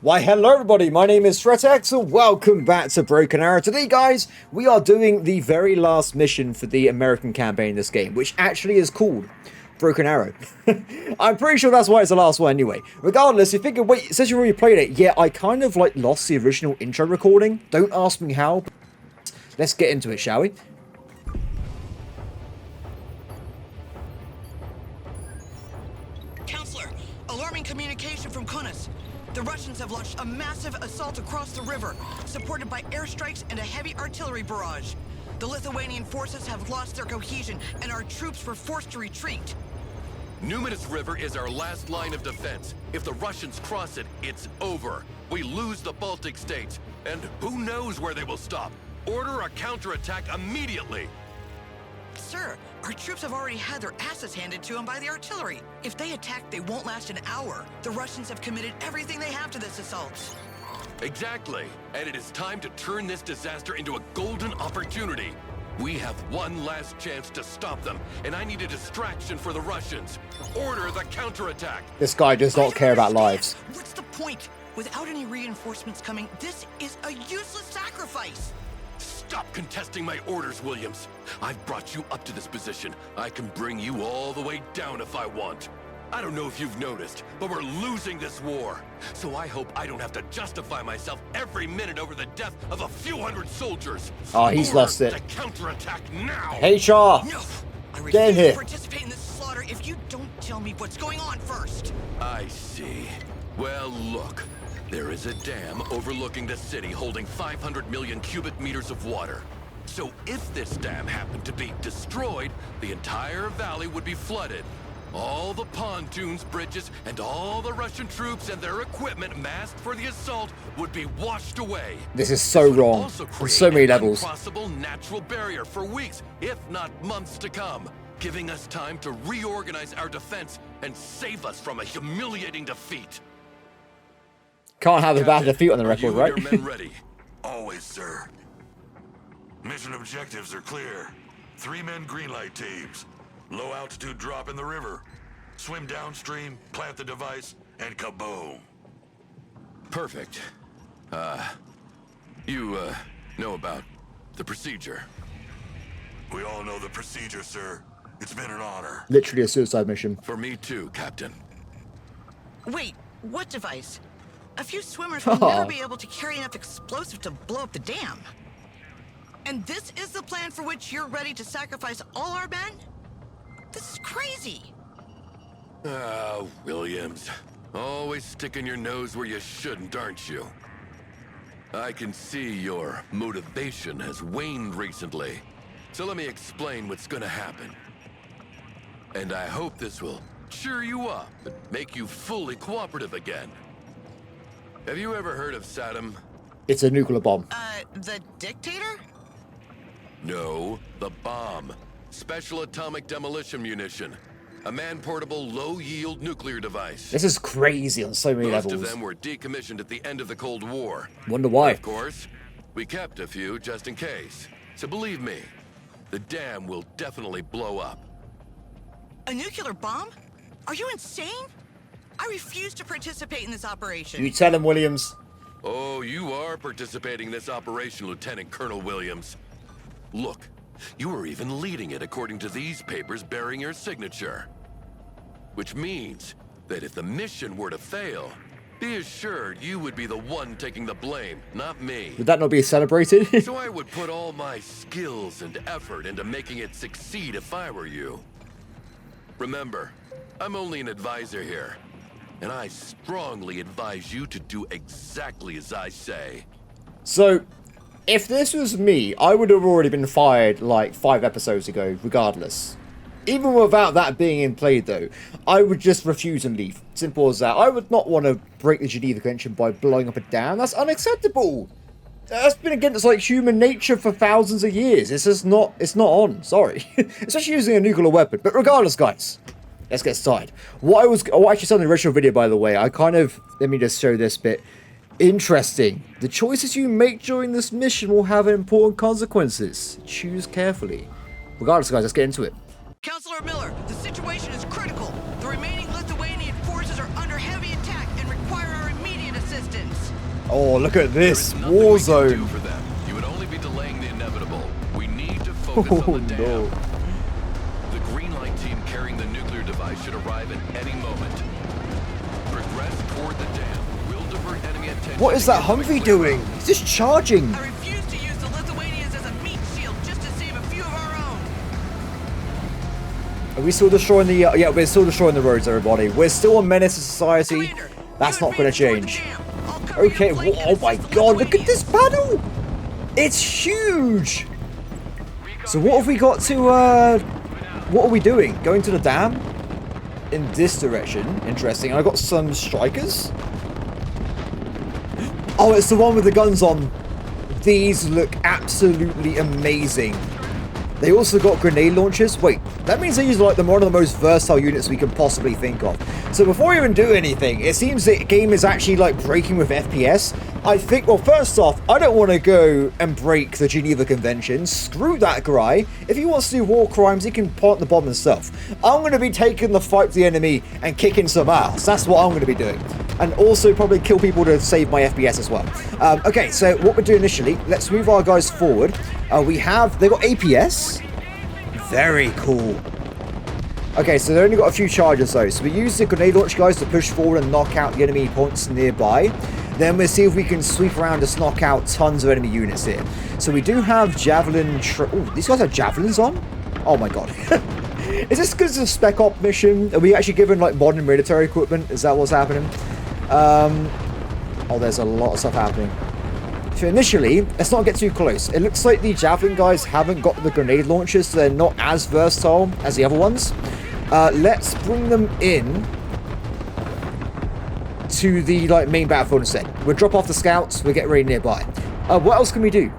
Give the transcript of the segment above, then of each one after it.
Why hello everybody, my name is Threatx and welcome back to Broken Arrow. Today guys, we are doing the very last mission for the American campaign in this game, which actually is called Broken Arrow. I'm pretty sure that's why it's the last one anyway. Regardless, you're thinking, wait, it says you already played it. Yeah, I kind of lost the original intro recording. Don't ask me how. Let's get into it, shall we? Counselor, alarming communication from Kunis. The Russians have launched a massive assault across the river, supported by airstrikes and a heavy artillery barrage. The Lithuanian forces have lost their cohesion, and our troops were forced to retreat. Numinous River is our last line of defense. If the Russians cross it, it's over. We lose the Baltic states, and who knows where they will stop. Order a counterattack immediately. Sir, our troops have already had their asses handed to them by the artillery. If they attack, they won't last an hour. The Russians have committed everything they have to this assault. Exactly. And it is time to turn this disaster into a golden opportunity. We have one last chance to stop them, and I need a distraction for the Russians. Order the counterattack. This guy does not care about lives. What's the point? Without any reinforcements coming, this is a useless sacrifice. Stop contesting my orders, Williams. I've brought you up to this position. I can bring you all the way down if I want. I don't know if you've noticed, but we're losing this war. So I hope I don't have to justify myself every minute over the death of a few hundred soldiers. Oh, he's lost it. The counterattack now. HR, No, I get in refuse here. to participate in this slaughter if you don't tell me what's going on first. I see. Well, look. There is a dam overlooking the city holding 500 million cubic meters of water. So if this dam happened to be destroyed, the entire valley would be flooded. All the pontoons, bridges, and all the Russian troops and their equipment massed for the assault would be washed away. This is so wrong on so many levels. An uncrossable natural barrier for weeks, if not months to come, giving us time to reorganize our defense and save us from a humiliating defeat. Can't have a bad defeat on the record, right? Are you and your men ready? Always, sir. Mission objectives are clear. 3-man greenlight teams. Low altitude drop in the river. Swim downstream, plant the device, and kaboom. Perfect. You know about the procedure. We all know the procedure, sir. It's been an honor. Literally a suicide mission. For me too, Captain. Wait, what device? A few swimmers will never be able to carry enough explosive to blow up the dam. And this is the plan for which you're ready to sacrifice all our men? This is crazy. Ah, Williams. Always sticking your nose where you shouldn't, aren't you? I can see your motivation has waned recently. So let me explain what's gonna happen. And I hope this will cheer you up and make you fully cooperative again. Have you ever heard of Saddam? It's a nuclear bomb. The dictator? No, the bomb. Special atomic demolition munition. A man-portable, low-yield nuclear device. This is crazy on so many Most levels. of them were decommissioned at the end of the Cold War. Wonder why. Of course, we kept a few just in case. So believe me, the dam will definitely blow up. A nuclear bomb? Are you insane? I refuse to participate in this operation. You tell him, Williams. Oh, you are participating in this operation, Lieutenant Colonel Williams. Look, you were even leading it according to these papers bearing your signature. Which means that if the mission were to fail, be assured you would be the one taking the blame, not me. Would that not be celebrated? So I would put all my skills and effort into making it succeed if I were you. Remember, I'm only an advisor here, and I strongly advise you to do exactly as I say. So, if this was me, I would have already been fired like 5 episodes ago, regardless. Even without that being in play, though, I would just refuse and leave. Simple as that. I would not want to break the Geneva Convention by blowing up a dam. That's unacceptable. That's been against like human nature for thousands of years. It's just not. It's not on. Sorry, especially using a nuclear weapon. But regardless, guys, let's get started. What I actually saw in the original video, by the way, let me just show this bit. Interesting. The choices you make during this mission will have important consequences. Choose carefully. Regardless, guys, let's get into it. Counselor Miller, the situation is critical. The remaining Lithuanian forces are under heavy attack and require our immediate assistance. Oh, look at this. There is nothing we can do Warzone. for them. You would only be delaying the inevitable. We need to focus Oh, on the dam. no. The green light team carrying the nuclear device should arrive at any moment. Progress toward the dam. We'll divert enemy attention. What is that to get them a Humvee clear doing? route. He's just charging. I refuse to use the Lithuanians as a meat shield just to save a few of our own. Are we still destroying the... yeah, we're still destroying the roads, everybody. We're still a menace to society. Commander, That's you not going to advance toward change. the dam. I'll cover your Okay, flank and oh my assist the god, look at Lithuanians. this battle! It's huge! So what have we got to, what are we doing? Going to the dam? In this direction. Interesting. I got some strikers. Oh, it's the one with the guns on. These look absolutely amazing. They also got grenade launchers. Wait, that means these are like one of the most versatile units we can possibly think of. So before we even do anything, it seems the game is actually like breaking with FPS. I think, well, first off, I don't want to go and break the Geneva Convention. Screw that guy. If he wants to do war crimes, he can plant the bomb himself. I'm going to be taking the fight to the enemy and kicking some ass. That's what I'm going to be doing. And also probably kill people to save my FPS as well. Okay, so what we're doing initially, let's move our guys forward. They got APS. Very cool. Okay, so they only got a few charges though. So we use the grenade launch guys to push forward and knock out the enemy points nearby. Then we'll see if we can sweep around to knock out tons of enemy units here. So we do have javelin... oh, these guys have javelins on? Oh my god. Is this because it's a spec op mission? Are we actually given like modern military equipment? Is that what's happening? Oh, there's a lot of stuff happening. So initially, let's not get too close. It looks like the javelin guys haven't got the grenade launchers, so they're not as versatile as the other ones. Let's bring them in to the main battlefield instead. We'll drop off the scouts. We'll get ready nearby. What else can we do?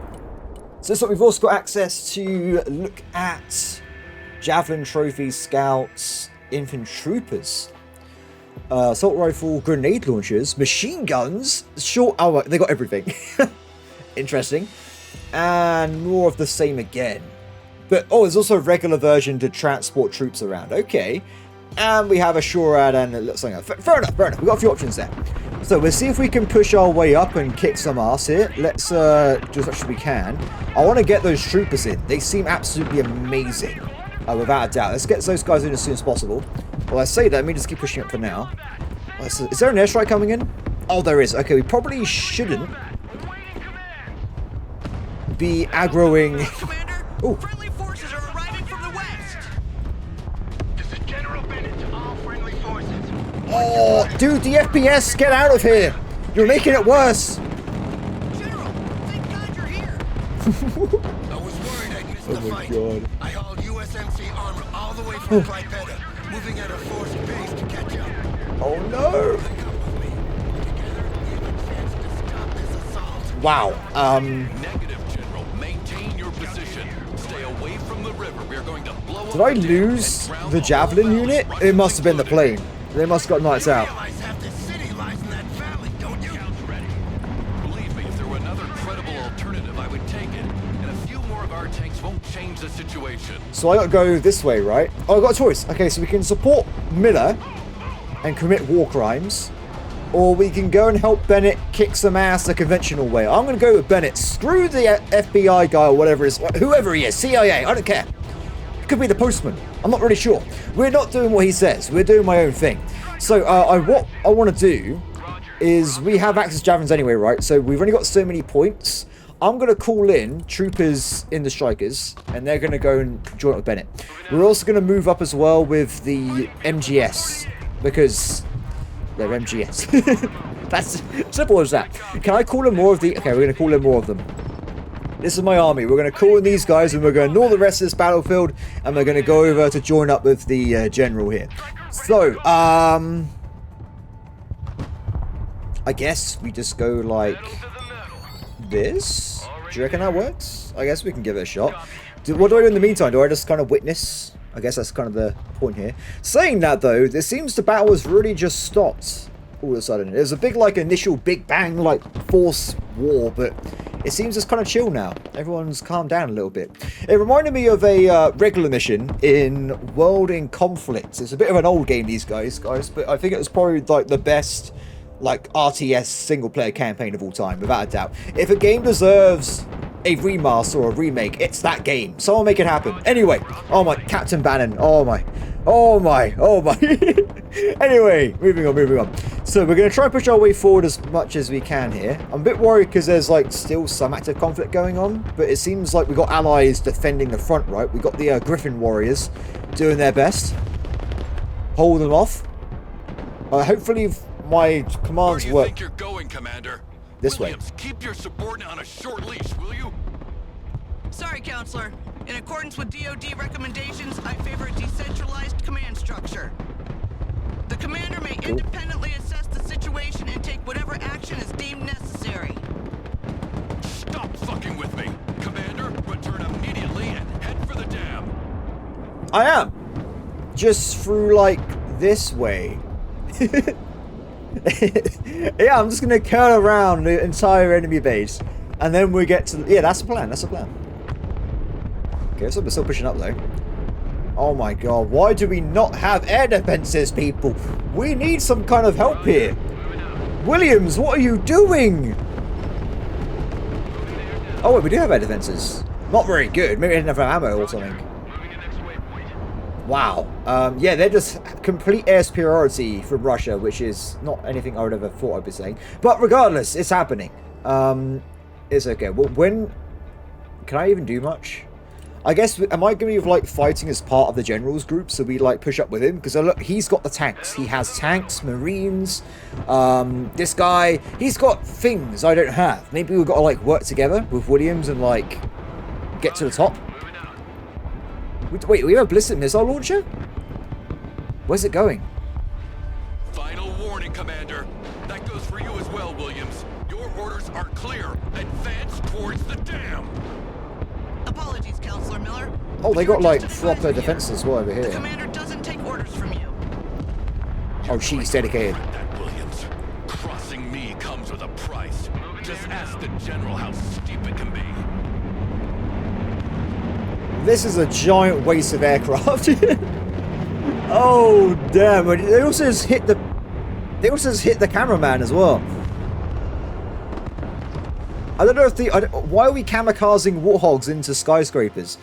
So it's like we've also got access to look at javelin trophies, scouts, infantry troopers. Assault rifle, grenade launchers, machine guns, short... oh, they got everything. Interesting. And more of the same again. But, oh, there's also a regular version to transport troops around. Okay. And we have a SHORAD and it looks like... fair enough, fair enough. We've got a few options there. So we'll see if we can push our way up and kick some ass here. Let's do as much as we can. I want to get those troopers in. They seem absolutely amazing. Without a doubt. Let's get those guys in as soon as possible. Well, I say that, let me just keep pushing up for now. Is there an airstrike coming in? Oh, there is. Okay, we probably shouldn't be aggroing... Commander, Ooh. friendly forces are arriving from the west. This is General Bennett to all friendly forces. Oh, dude, the FPS, get out of here. You're making it worse. General, thank God you're here. I was worried I'd miss the fight. God. I hauled USMC armor all the way from Klaipeda, moving at a forced pace to catch up. Oh, no. Come with me. Together, we have a chance to stop this assault. Wow. Negative, General. Maintain your position. Stay away from the river. We are going to blow up Did I the dam lose and drown the all javelin rebels, unit? Russians It must have been the included. plane. They must have got knocked You out. realize half this city lies in that valley, don't you? Believe me, if there were another credible alternative, I would take it. And a few more of our tanks won't change the situation. So I got to go this way, right? Oh, I got a choice. Okay, so we can support Miller and commit war crimes, or we can go and help Bennett kick some ass the conventional way. I'm going to go with Bennett. Screw the FBI guy or whatever it is, whoever he is, CIA, I don't care. It could be the postman. I'm not really sure. We're not doing what he says. We're doing my own thing. So what I want to do is we have access to javelins anyway, right? So we've only got so many points. I'm going to call in troopers in the strikers, and they're going to go and join up with Bennett. We're also going to move up as well with the MGS, because they're MGS. That's simple as that. Can I call in more of the... okay, we're going to call in more of them. This is my army. We're going to call in these guys, and we're going to ignore the rest of this battlefield, and we're going to go over to join up with the general here. So, I guess we just go like this. Do you reckon that works? I guess we can give it a shot. What do I do in the meantime? Do I just kind of witness? I guess that's kind of the point here. Saying that though, it seems the battle has really just stopped all of a sudden. There's a big initial big bang force war, but it seems it's kind of chill now. Everyone's calmed down a little bit. It reminded me of a regular mission in World in Conflict. It's a bit of an old game, these guys, but I think it was probably the best like RTS single player campaign of all time, without a doubt. If a game deserves a remaster or a remake, it's that game. Someone make it happen. Anyway, oh my, Captain Bannon, oh my. Anyway, moving on. So we're going to try and push our way forward as much as we can here. I'm a bit worried because there's like still some active conflict going on, but it seems like we've got allies defending the front, right? We've got the Griffin warriors doing their best. Hold them off. Hopefully my commands Where do you work. think you're going, Commander? This Williams, way. keep your subordinate on a short leash, will you? Sorry, Counselor. In accordance with DoD recommendations, I favor a decentralized command structure. The commander may independently assess the situation and take whatever action is deemed necessary. Stop fucking with me. Commander, return immediately and head for the dam. I am. Just through like this way. Yeah, I'm just gonna curl around the entire enemy base, and then we get to. Yeah, that's the plan. Okay, so we're still pushing up though. Oh my god, why do we not have air defenses, people? We need some kind of help here. Williams, what are you doing? Oh wait, we do have air defenses. Not very good. Maybe they didn't have ammo or something. Wow. Yeah, they're just complete air superiority from Russia, which is not anything I would ever thought I'd be saying. But regardless, it's happening. It's okay. Well, when... Can I even do much? I guess, am I going to be like fighting as part of the generals group, so we like push up with him? Because look, he's got the tanks. He has tanks, marines. This guy, he's got things I don't have. Maybe we've got to like work together with Williams and like get to the top. Wait, we have a ballistic missile launcher? Where's it going? Final warning, Commander. That goes for you as well, Williams. Your orders are clear. Advance towards the dam. Apologies, Counselor Miller. Oh, they You're got like just proper advising you. defenses as well over The here. commander doesn't take orders from you. Oh, she's dedicated. That, Williams. Crossing me comes with a price. Just ask the General how steep it can be. This is a giant waste of aircraft. Oh damn! They also just hit the. They also just hit the cameraman as well. I don't know if the. Why are we kamikazing warthogs into skyscrapers?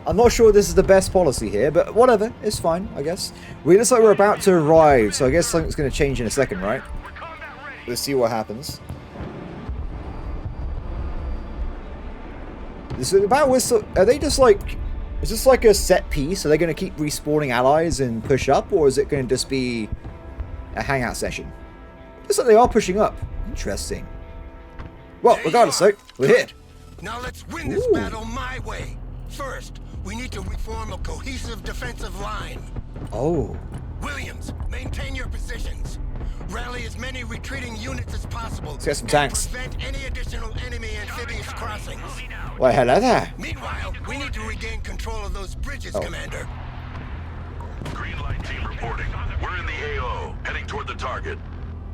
I'm not sure this is the best policy here, but whatever. It's fine, I guess. We looks like we're about to arrive, so I guess something's going to change in a second, right? Let's see what happens. This is about whistle. Are they just like? Is this like a set piece? Are they going to keep respawning allies and push up, or is it going to just be a hangout session? Looks like they are pushing up. Interesting. Well, regardless, though, we're here. Now let's win this Ooh. battle my way. First, we need to reform a cohesive defensive line. Oh. Williams, maintain your positions. Rally as many retreating units as possible. Let's get some and tanks. prevent any additional enemy amphibious crossings. Well, hello there. Meanwhile, we need to regain control of those bridges, Commander. Green light team reporting. We're in the AO, heading toward the target.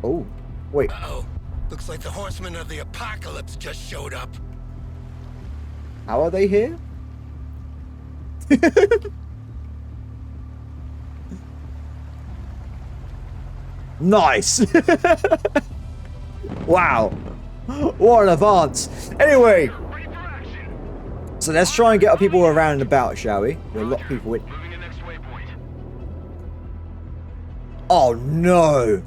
Oh. Wait. Uh-oh. Looks like the horsemen of the apocalypse just showed up. How are they here? Nice. Wow. What an advance. Anyway. So let's try and get our people around and about, shall we? We'll lock people in. Oh no.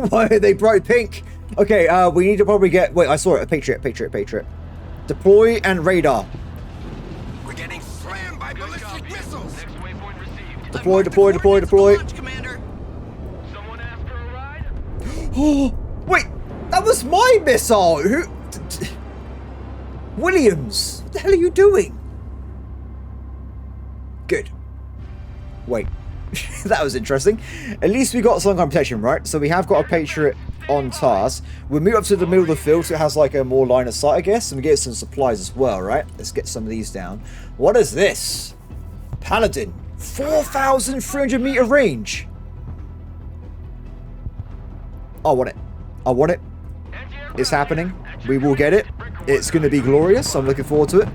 Why are they bright pink? Okay, we need to probably get... Wait, I saw it. Patriot. Deploy and radar. We're getting slammed by ballistic missiles. Deploy. Launch, Commander. Oh, wait, that was my missile. Who? Williams, what the hell are you doing? Good. Wait, that was interesting. At least we got some kind of protection, right? So we have got a Patriot on task. We'll move up to the middle of the field so it has like a more line of sight, I guess, and we get some supplies as well, right? Let's get some of these down. What is this? Paladin, 4,300 meter range. I want it. It's happening. We will get it. It's going to be glorious. I'm looking forward to it.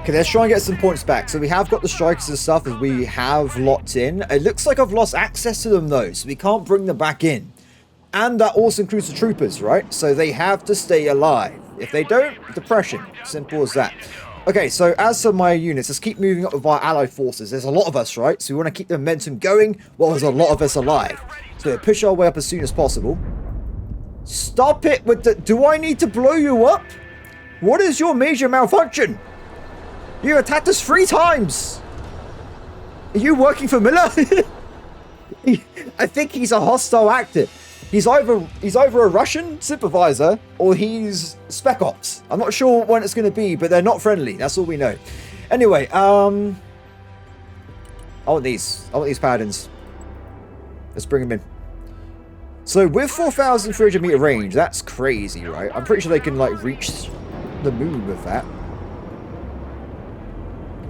Okay, let's try and get some points back. So we have got the strikers and stuff that we have locked in. It looks like I've lost access to them though, so we can't bring them back in. And that also includes the troopers, right? So they have to stay alive. If they don't, depression. Simple as that. Okay, so as for my units, let's keep moving up with our allied forces. There's a lot of us, right? So we want to keep the momentum going while there's a lot of us alive. So we push our way up as soon as possible. Stop it with the... Do I need to blow you up? What is your major malfunction? You attacked us 3 times. Are you working for Miller? I think he's a hostile actor. He's either a Russian supervisor or he's Spec Ops. I'm not sure when it's going to be, but they're not friendly. That's all we know. Anyway, I want these. I want these paladins. Let's bring them in. So with 4,300 meter range, that's crazy, right? I'm pretty sure they can like reach the moon with that.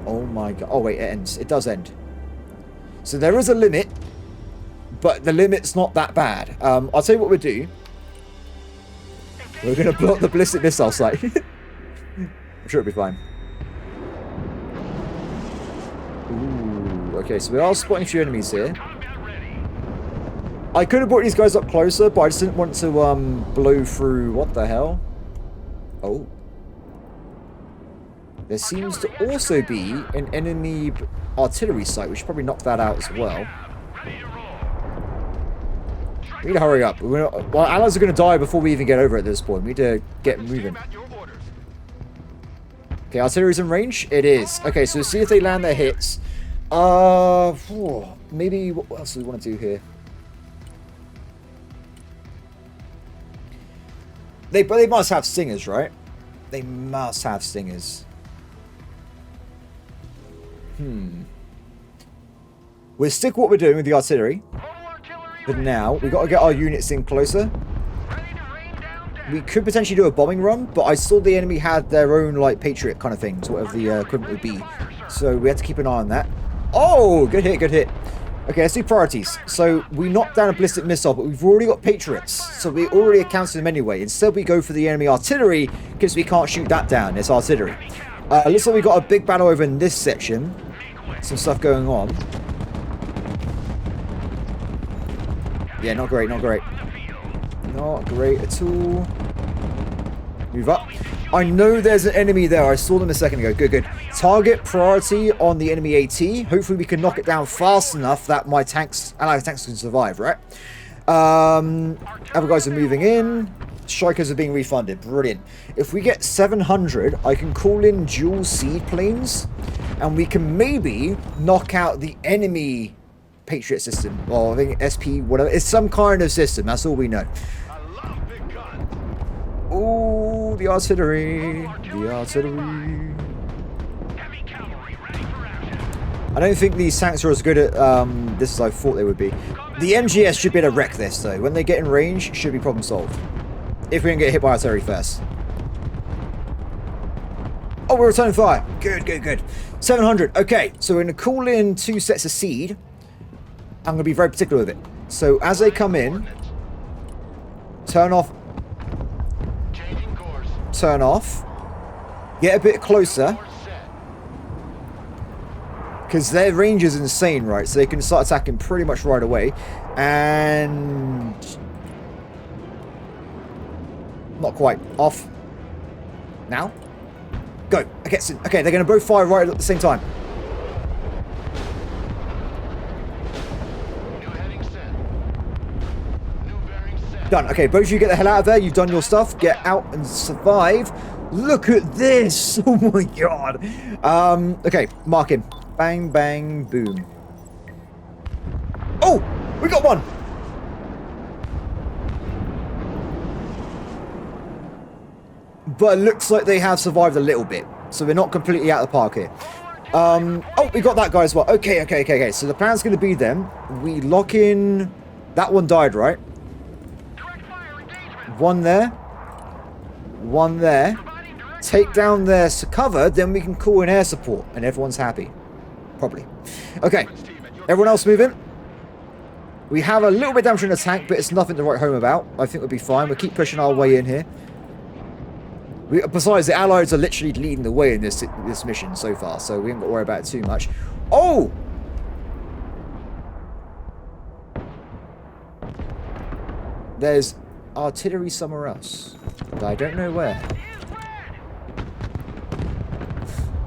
Oh my god. Oh wait, it ends. It does end. So there is a limit, but the limit's not that bad. I'll tell you what we'll do. We're going to block the ballistic missile site. I'm sure it'll be fine. Ooh, okay, so we are spotting a few enemies here. I could have brought these guys up closer, but I just didn't want to blow through... What the hell? Oh. There seems to also be an enemy artillery site. We should probably knock that out as well. We need to hurry up. Well, allies are going to die before we even get over at this point. We need to get moving. Okay, artillery's in range. It is. Okay, so see if they land their hits. Maybe... What else do we want to do here? But they must have stingers, right? They must have stingers. We'll stick what we're doing with the artillery. But now, we've got to get our units in closer. We could potentially do a bombing run, but I saw the enemy had their own, like, Patriot kind of things, whatever the equipment would be. So we have to keep an eye on that. Oh, good hit, good hit. Okay, let's do priorities. So we knocked down a ballistic missile, but we've already got Patriots. So we already accounted them anyway. Instead, we go for the enemy artillery, because we can't shoot that down. It's artillery. Looks like we got a big battle over in this section. Some stuff going on. Yeah, not great, not great. Not great at all. Move up. I know there's an enemy there. I saw them a second ago. Good, good. Target priority on the enemy AT. Hopefully we can knock it down fast enough that my tanks, allied tanks can survive, right? Other guys are moving in. Strikers are being refunded. Brilliant. If we get 700, I can call in dual seed planes. And we can maybe knock out the enemy Patriot system. Or I think SP, whatever. It's some kind of system. That's all we know. Ooh, the artillery. The artillery. I don't think these tanks are as good at this as I thought they would be. The MGS should be able to wreck this, though. When they get in range, it should be problem solved. If we can get hit by artillery first. Oh, we're returning fire. Good, good, good. 700. Okay, so we're going to call in 2 sets of seed. I'm going to be very particular with it. So as they come in, turn off. Turn off. Get a bit closer. Because their range is insane, right? So they can start attacking pretty much right away. And... not quite. Off. Now. Go. Okay, they're going to both fire right at the same time. Done. Okay, both of you get the hell out of there. You've done your stuff. Get out and survive. Look at this. Oh my god. Okay, mark him. Bang, bang, boom. Oh, we got one. But it looks like they have survived a little bit. So we're not completely out of the park here. Oh, we got that guy as well. Okay. So the plan's going to be them. We lock in... That one died, right? One there. One there. Take down their cover, then we can call in air support. And everyone's happy. Probably. Okay. Everyone else move in. We have a little bit of damage in the tank, but it's nothing to write home about. I think we'll be fine. We'll keep pushing our way in here. Besides, the Allies are literally leading the way in this mission so far, so we haven't got to worry about it too much. Oh! There's artillery somewhere else, but I don't know where.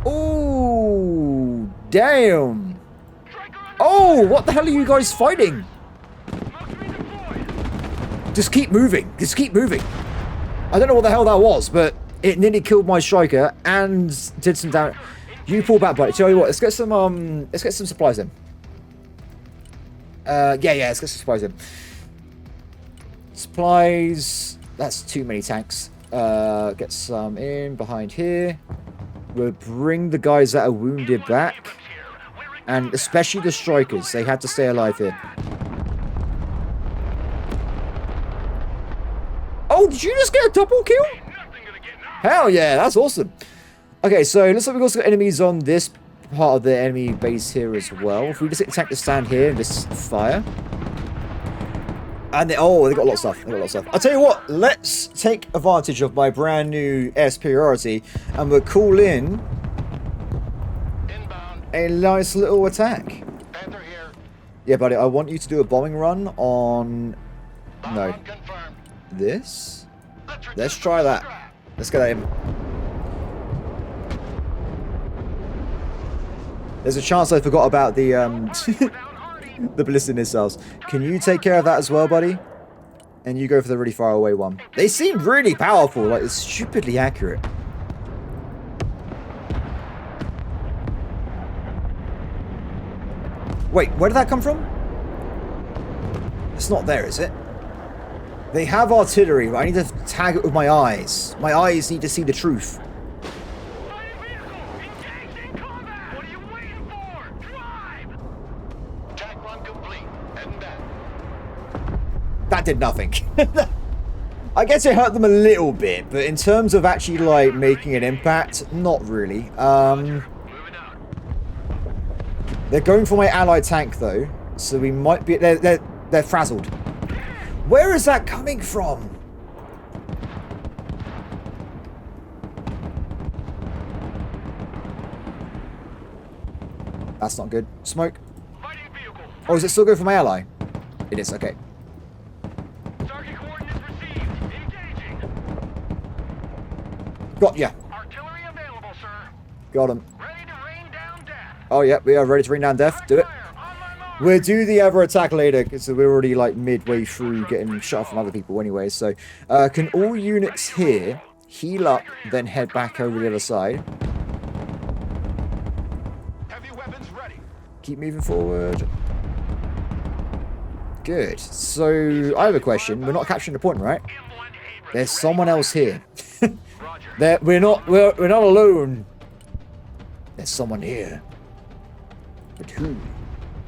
Oh, damn! Oh, what the hell are you guys fighting? Just keep moving. Just keep moving. I don't know what the hell that was, but it nearly killed my striker and did some damage. You pull back, buddy. Tell you what, let's get some supplies in. Yeah, let's get some supplies in. Supplies. That's too many tanks. Get some in behind here. We'll bring the guys that are wounded back. And especially the strikers. They had to stay alive here. Oh, did you just get a double kill? Hell yeah, that's awesome. Okay, so looks like we've also got enemies on this part of the enemy base here as well. If we just get the tank to stand here and just fire. And they got a lot of stuff. They got a lot of stuff. I'll tell you what, let's take advantage of my brand new air superiority and we'll call in a nice little attack. Yeah, buddy, I want you to do a bombing run on... No. This? Let's try that. Let's get that in. There's a chance I forgot about the the ballistic missiles. Can you take care of that as well, buddy? And you go for the really far away one. They seem really powerful, like it's stupidly accurate. Wait, where did that come from? It's not there, is it? They have artillery, but I need to tag it with my eyes. My eyes need to see the truth. That did nothing. I guess it hurt them a little bit, but in terms of actually like making an impact, not really. They're going for my allied tank though, so we might be. They're frazzled. Where is that coming from? That's not good. Smoke. Oh, is it still going for my ally? It is, okay. Got ya. Artillery available, sir. Got him. Ready to rain down death. Oh yeah, we are ready to rain down death. Do it. We'll do the other attack later, because we're already like midway through getting shot from other people anyway. So, can all units here heal up, then head back over the other side? Heavy weapons ready. Keep moving forward. Good. So, I have a question. We're not capturing the point, right? There's someone else here. We're not alone. There's someone here. But who?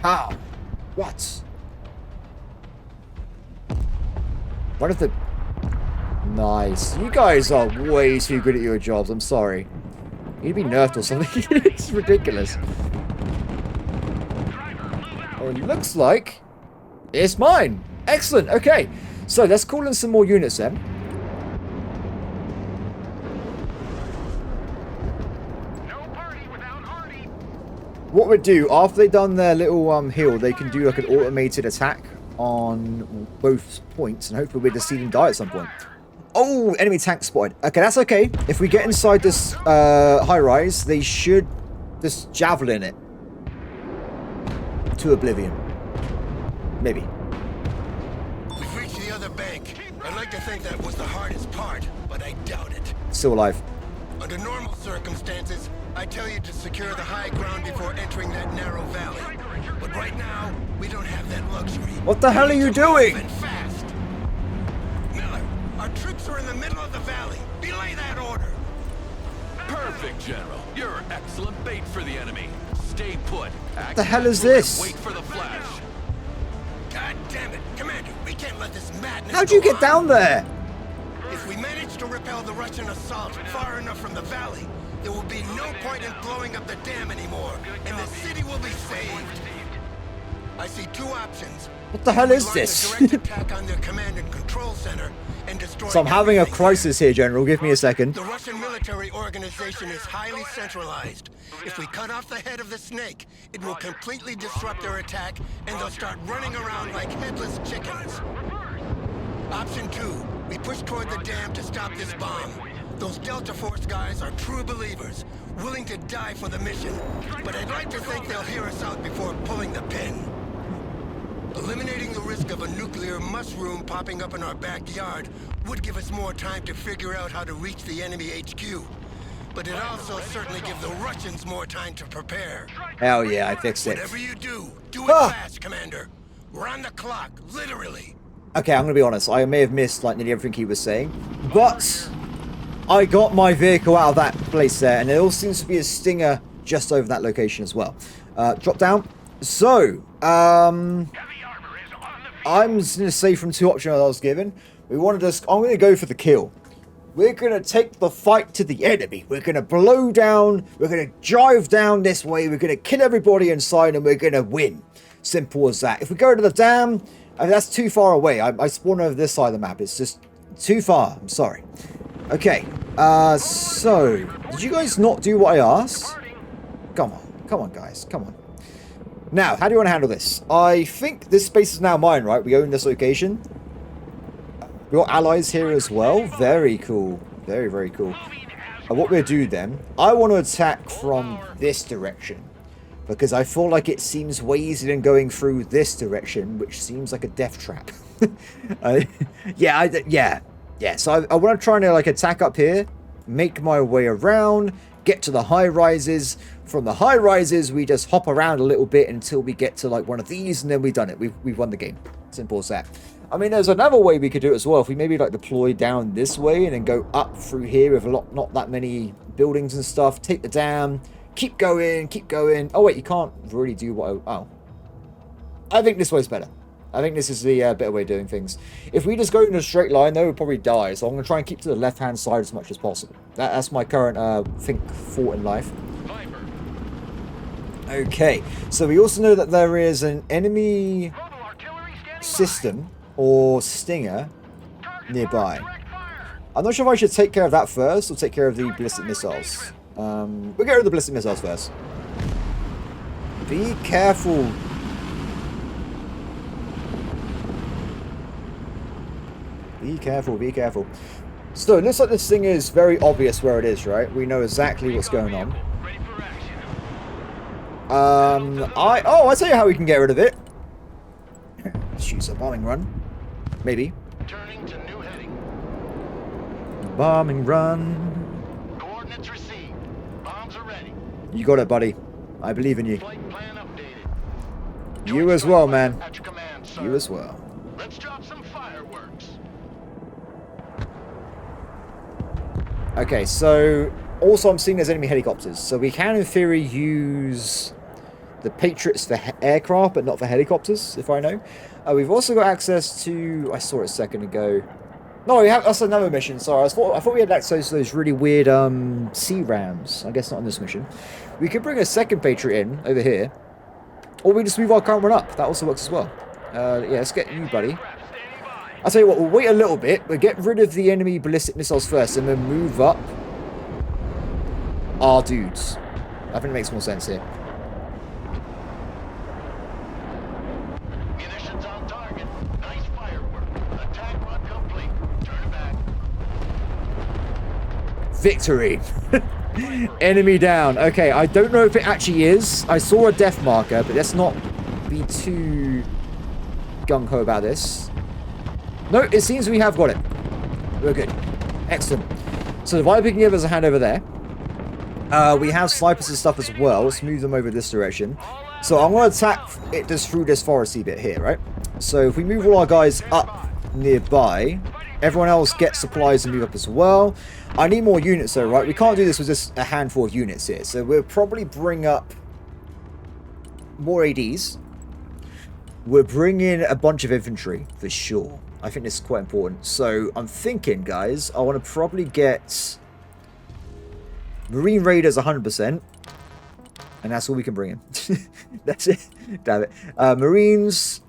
How? What? What if the... Nice. You guys are way too good at your jobs. I'm sorry. You'd be nerfed or something. It's ridiculous. Oh, it looks like it's mine. Excellent. Okay. So let's call in some more units then. What we'd do, after they've done their little heal, they can do like an automated attack on both points, and hopefully we'll just see them die at some point. Oh, enemy tank spotted. Okay, that's okay. If we get inside this high-rise, they should just javelin it to oblivion. Maybe. We've reached the other bank. I'd like to think that was the hardest part, but I doubt it. Still alive. Under normal circumstances, I tell you to secure the high ground before entering that narrow valley. But right now, we don't have that luxury. What the hell are you doing? Fast. Miller, our troops are in the middle of the valley. Belay that order. Perfect, General. You're excellent bait for the enemy. Stay put. What the hell is this? Wait for the flash. God damn it, Commander! We can't let this madness. How'd you get down there? If we manage to repel the Russian assault far enough from the valley, there will be no point in blowing up the dam anymore, and the city will be saved. I see two options. What the hell We is launch a this? direct attack on their command and control center and destroy So I'm having a everything crisis here, General. Give me a second. there. The Russian military organization is highly centralized. If we cut off the head of the snake, it will completely disrupt their attack, and they'll start running around like headless chickens. Option 2, we push toward the dam to stop this bomb. Those Delta Force guys are true believers, willing to die for the mission. But I'd like to think they'll hear us out before pulling the pin. Eliminating the risk of a nuclear mushroom popping up in our backyard would give us more time to figure out how to reach the enemy HQ. But it also certainly gives the Russians more time to prepare. Hell yeah, I fixed it. Whatever you do it fast, Commander. We're on the clock, literally. Okay, I'm gonna be honest. I may have missed like nearly everything he was saying, but I got my vehicle out of that place there, and there all seems to be a stinger just over that location as well. Drop down. So, I'm just gonna say from two options I was given, I'm gonna go for the kill. We're gonna take the fight to the enemy. We're gonna blow down. We're gonna drive down this way. We're gonna kill everybody inside, and we're gonna win. Simple as that. If we go to the dam, I mean, that's too far away. I spawned over this side of the map. It's just too far. I'm sorry. Okay. So did you guys not do what I asked? Come on, guys. Come on. Now, how do you want to handle this? I think this space is now mine, right? We own this location. We got allies here as well. Very cool. Very, very cool. What we'll do then, I want to attack from this direction, because I feel like it seems way easier than going through this direction, which seems like a death trap. Yeah. So I want to try and like attack up here, make my way around, get to the high rises. From the high rises, we just hop around a little bit until we get to like one of these, and then we've done it. We've won the game. Simple as that. I mean, there's another way we could do it as well. If we maybe like deploy down this way and then go up through here with not that many buildings and stuff. Take the dam. Keep going, keep going. Oh, wait, you can't really do what I... Oh. I think this way's better. I think this is the better way of doing things. If we just go in a straight line, though, we'll probably die. So I'm going to try and keep to the left-hand side as much as possible. That's my current, thought in life. Okay. So we also know that there is an enemy system or stinger nearby. I'm not sure if I should take care of that first or take care of the ballistic missiles. We'll get rid of the ballistic missiles first. Be careful. Be careful, be careful. So, it looks like this thing is very obvious where it is, right? We know exactly what's going on. I'll tell you how we can get rid of it. Let's use a bombing run. Maybe. Turning to new heading. Bombing run. Coordinates received. Bombs are ready. You got it, buddy. I believe in you. Flight plan updated. You as well, man. At your command, sir. You as well. Let's drop some fireworks. Okay, so also I'm seeing there's enemy helicopters. So we can, in theory, use the Patriots for aircraft, but not for helicopters, if I know. We've also got access to... I saw it a second ago. No, that's another mission. Sorry, I thought we had access to those really weird sea rams. I guess not on this mission. We could bring a second Patriot in over here, or we just move our current one up. That also works as well. Yeah, let's get you, buddy. I'll tell you what, we'll wait a little bit. We'll get rid of the enemy ballistic missiles first, and then move up our dudes. I think it makes more sense here. Munitions on target. Nice firework. Attack run complete. Turn back. Victory. Enemy down. Okay, I don't know if it actually is. I saw a death marker, but let's not be too gung-ho about this. No, it seems we have got it. We're good. Excellent. So the Viper can give us a hand over there. We have snipers and stuff as well. Let's move them over this direction. So I'm going to attack it just through this foresty bit here, right? So if we move all our guys up nearby, everyone else gets supplies and move up as well. I need more units though, right? We can't do this with just a handful of units here. So we'll probably bring up more ADs. We'll bring in a bunch of infantry for sure. I think this is quite important. So I'm thinking, guys, I want to probably get Marine Raiders 100%. And that's all we can bring in. That's it. Damn it. Marines.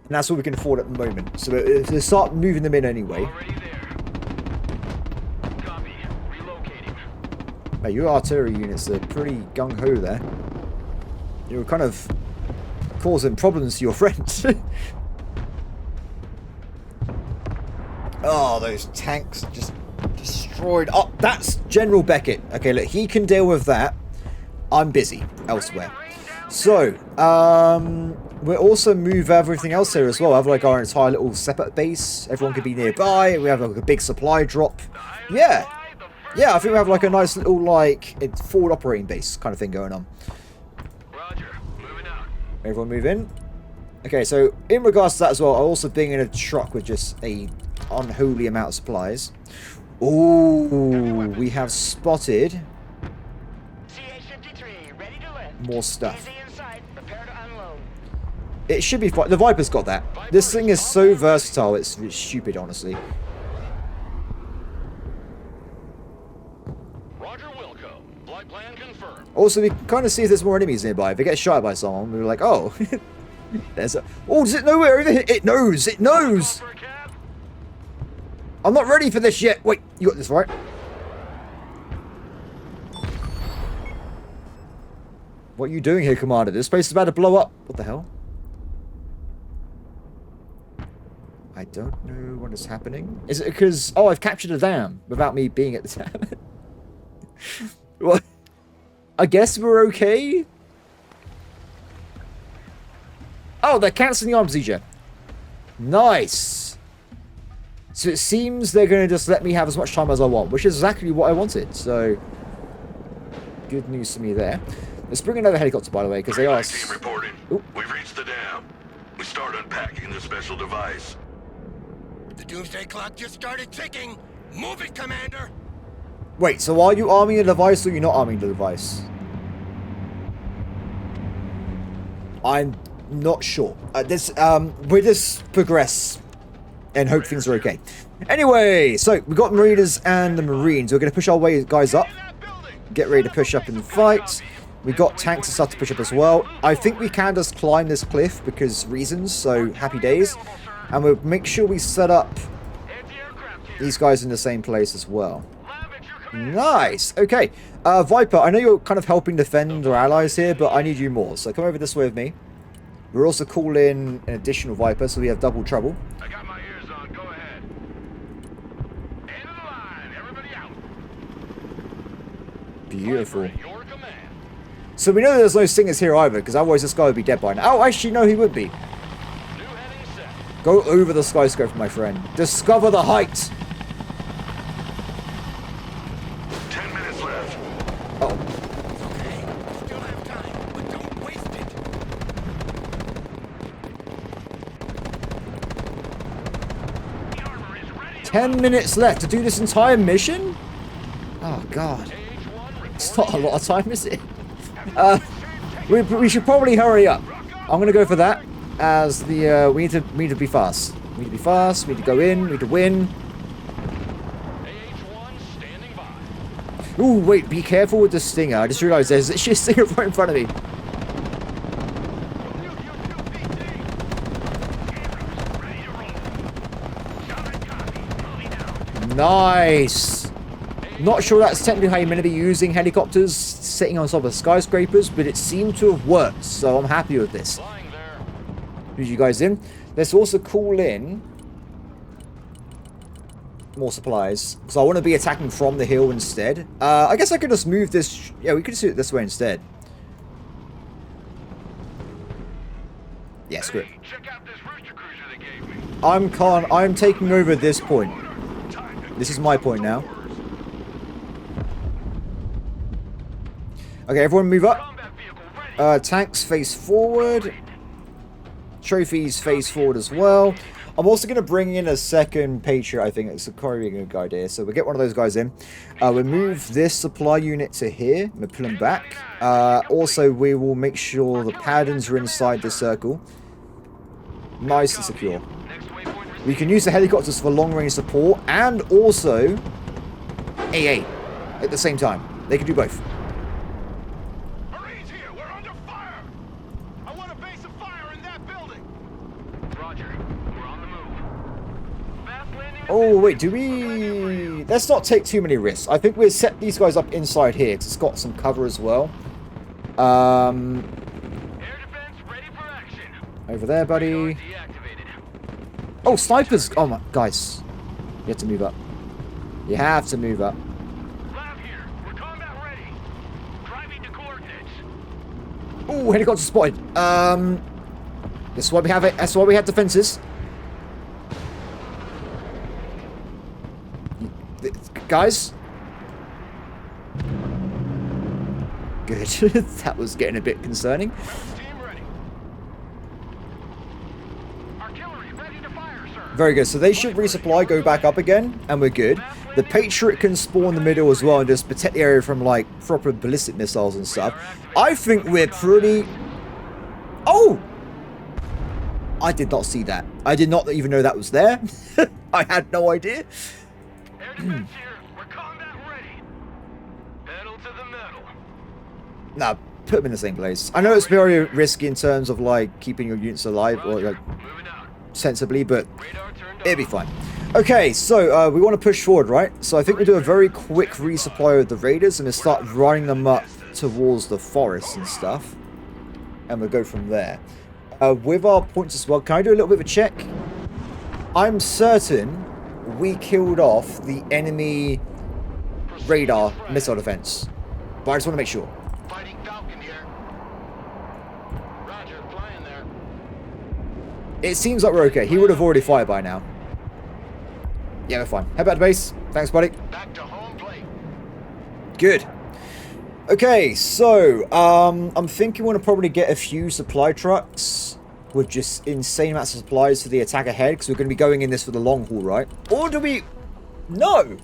And that's all we can afford at the moment. So we'll start moving them in anyway. Already there. Copy. Relocating. Hey, your artillery units are pretty gung-ho there. You're kind of causing problems to your friends. Oh, those tanks just destroyed. Oh, that's General Beckett. Okay, look, he can deal with that. I'm busy elsewhere. So, we'll also move everything else here as well. Have like our entire little separate base. Everyone can be nearby. We have like a big supply drop. Yeah. Yeah, I think we have like a nice little like forward operating base kind of thing going on. Roger. Moving out. Everyone move in. Okay, so in regards to that as well, I'll also bring in a truck with just a unholy amount of supplies. Ooh, we have spotted CH-53, ready to lift. more stuff. Easy inside. Prepare to unload. It should be fine. The Viper's got that. This thing is so versatile, it's stupid, honestly. Roger, Wilco. Flight plan confirmed. Also, we can kind of see if there's more enemies nearby. If it gets shot by someone, we're like, oh, there's a... Oh, does it know we're over here? It knows! It knows! For a cab? I'm not ready for this yet. Wait, you got this right. What are you doing here, Commander? This place is about to blow up. What the hell? I don't know what is happening. Is it because... Oh, I've captured a dam without me being at the dam. What? I guess we're okay? Oh, they're cancelling the arms procedure. Nice. So it seems they're going to just let me have as much time as I want, which is exactly what I wanted. So, good news to me there. Let's bring another helicopter, by the way, because they are... Team reporting. Ooh. We've reached the dam. We start unpacking the special device. The doomsday clock just started ticking. Move it, Commander. Wait, so are you arming the device or you're not arming the device? I'm not sure. We just progress and hope things are okay. Anyway, so we got Mariners and the Marines. We're going to push our way guys up. Get ready to push up in the fight. We got tanks to start to push up as well. I think we can just climb this cliff because reasons, so happy days. And we'll make sure we set up these guys in the same place as well. Nice. Okay. Viper, I know you're kind of helping defend our allies here, but I need you more. So come over this way with me. We're also calling an additional Viper, so we have double trouble. I got my ears on. Go ahead. End of the line. Everybody out. Beautiful. Your command. So we know there's no singers here either, because otherwise this guy would be dead by now. Oh, actually, no, he would be. New heading set. Go over the skyscraper, my friend. Discover the height. 10 minutes left. Oh. Okay, still have time, but don't waste it. The armor is ready. 10 minutes left to do this entire mission? Oh, God. H1 It's not a lot of time, is it? We should probably hurry up. I'm going to go for that, as the we need to be fast. We need to be fast, we need to go in, we need to win. AH1 standing by. Ooh, wait, be careful with the stinger. I just realized there's actually a stinger right in front of me. Nice. Not sure that's technically how you're meant to be using helicopters sitting on top of skyscrapers, but it seemed to have worked, so I'm happy with this. Flying there. Move you guys in. Let's also call in more supplies, because I want to be attacking from the hill instead. I guess I could just move this. Yeah, we could just do it this way instead. Yeah, screw it. Hey, check out this rooster cruiser they gave me. I'm taking over this point. This is my point now. Okay, everyone move up. Combat vehicle ready. Tanks face forward. Trophies face forward as well. I'm also going to bring in a second Patriot, I think. It's a probably a good idea. So we'll get one of those guys in. We'll move this supply unit to here. We'll pull them back. Also, we will make sure the paddings are inside the circle. Nice and secure. Next waypoint We can use the helicopters for long-range support and also AA at the same time. They can do both. Marines, Oh, wait, do we... Let's not take too many risks. I think we'll set these guys up inside here, because it's got some cover as well. Air defense ready for action. Over there, buddy. Deactivated. Oh, snipers! Oh, my... Guys. You have to move up. You have to move up. Lab here. We're combat ready. Driving to coordinates. Oh, helicopter spotted. This is why we have it. That's why we have defenses. Guys. Good. That was getting a bit concerning. Team ready. Artillery ready to fire, sir. Very good. So they should resupply, go back up again, and we're good. The Patriot can spawn in the middle as well and just protect the area from, like, proper ballistic missiles and stuff. I think we're pretty... Oh! I did not see that. I did not even know that was there. I had no idea. Air defense here. We're combat ready. Pedal to the metal. Nah, put them in the same place. I know it's very risky in terms of, like, keeping your units alive or, like, Moving out. sensibly, but Radar turned it'll be on. fine. Okay, so we want to push forward, right? So I think we do a very quick resupply of the raiders and we start running them up towards the forest and stuff. And we'll go from there. With our points as well, can I do a little bit of a check? I'm certain we killed off the enemy radar missile defense. But I just want to make sure. Fighting Falcon here. Roger, flying there. It seems like we're okay. He would have already fired by now. Yeah, we're fine. Head back to base. Thanks, buddy. Back to home plate. Good. Okay, so I'm thinking we're gonna probably get a few supply trucks with just insane amounts of supplies for the attack ahead, because we're gonna be going in this for the long haul, right? Or do we? No,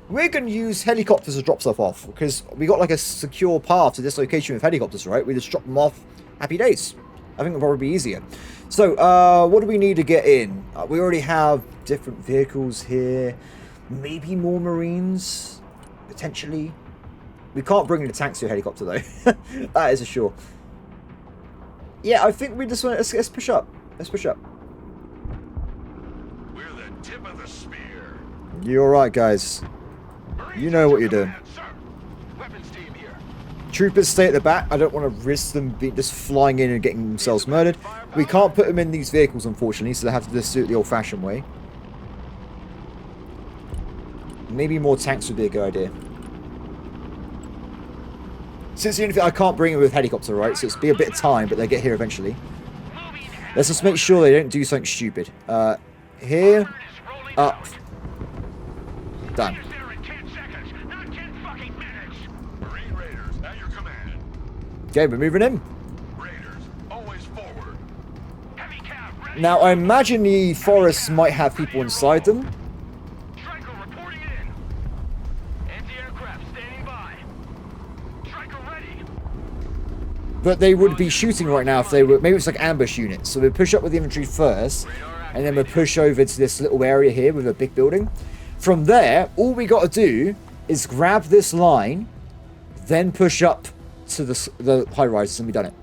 we're gonna use helicopters to drop stuff off because we got like a secure path to this location with helicopters, right? We just drop them off. Happy days. I think it'll probably be easier. So, what do we need to get in? We already have different vehicles here. Maybe more Marines, potentially. We can't bring in the tanks to a helicopter, though. That is a sure. Yeah, I think we just want to... Let's push up. Let's push up. We're the tip of the spear. You're right, guys. You know what you're doing. Sir, weapons team here. Troopers stay at the back. I don't want to risk them just flying in and getting themselves murdered. We can't put them in these vehicles, unfortunately, so they have to just do it the old-fashioned way. Maybe more tanks would be a good idea. Since the only thing I can't bring it with helicopter, right? So it's be a bit of time, but they get here eventually. Let's just make sure they don't do something stupid. Here, up, done. There in 10 seconds, not 10 fucking minutes. Marine Raiders, at your command. Okay, we're moving in. Raiders, always forward. Heavy cav ready. Now, I imagine the forests might have people inside them. Striker reporting in. Anti-aircraft standing by. Striker ready. But they would be shooting right now if they were... Maybe it's like ambush units. So we'll push up with the infantry first. And then we'll push over to this little area here with a big building. From there, all we got to do is grab this line. Then push up to the high rises and we've done it.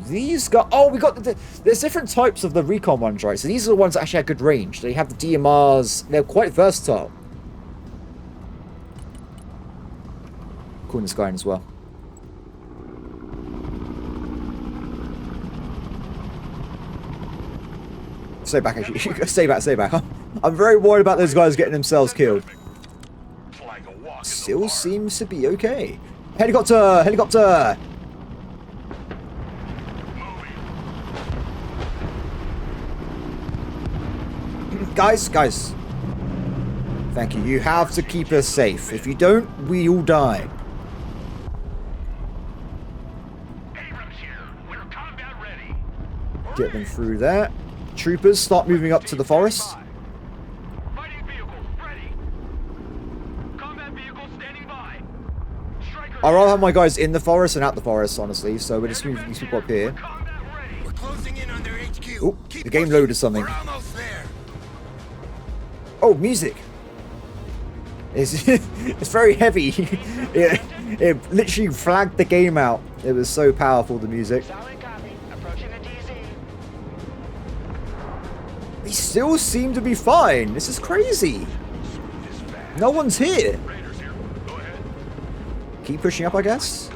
These guys... Oh, we got... There's different types of the recon ones, right? So these are the ones that actually have good range. They have the DMRs. They're quite versatile. Cool in the sky as well. Stay back, actually. Stay back, stay back. I'm very worried about those guys getting themselves killed. It's like a walk in the Still park. seems to be okay. Helicopter! Helicopter! Guys. Thank you. You have to keep us safe. If you don't, we all die. Abrams here. We're combat ready. Get them through there. Troopers, start moving up to the forest. Fighting vehicles ready. Combat vehicles standing by. Striker. I'd rather have my guys in the forest and out the forest, honestly. So we're just moving these people up here. Combat ready. We're closing in on their HQ. Oh, Keep the game pushing. loaded something. We're almost there. Oh, music. It's, it's very heavy. It literally flagged the game out. It was so powerful, the music. Solid copy. Approaching the DZ. They still seem to be fine. This is crazy. No one's here. Raiders here. Go ahead. Keep pushing up, I guess.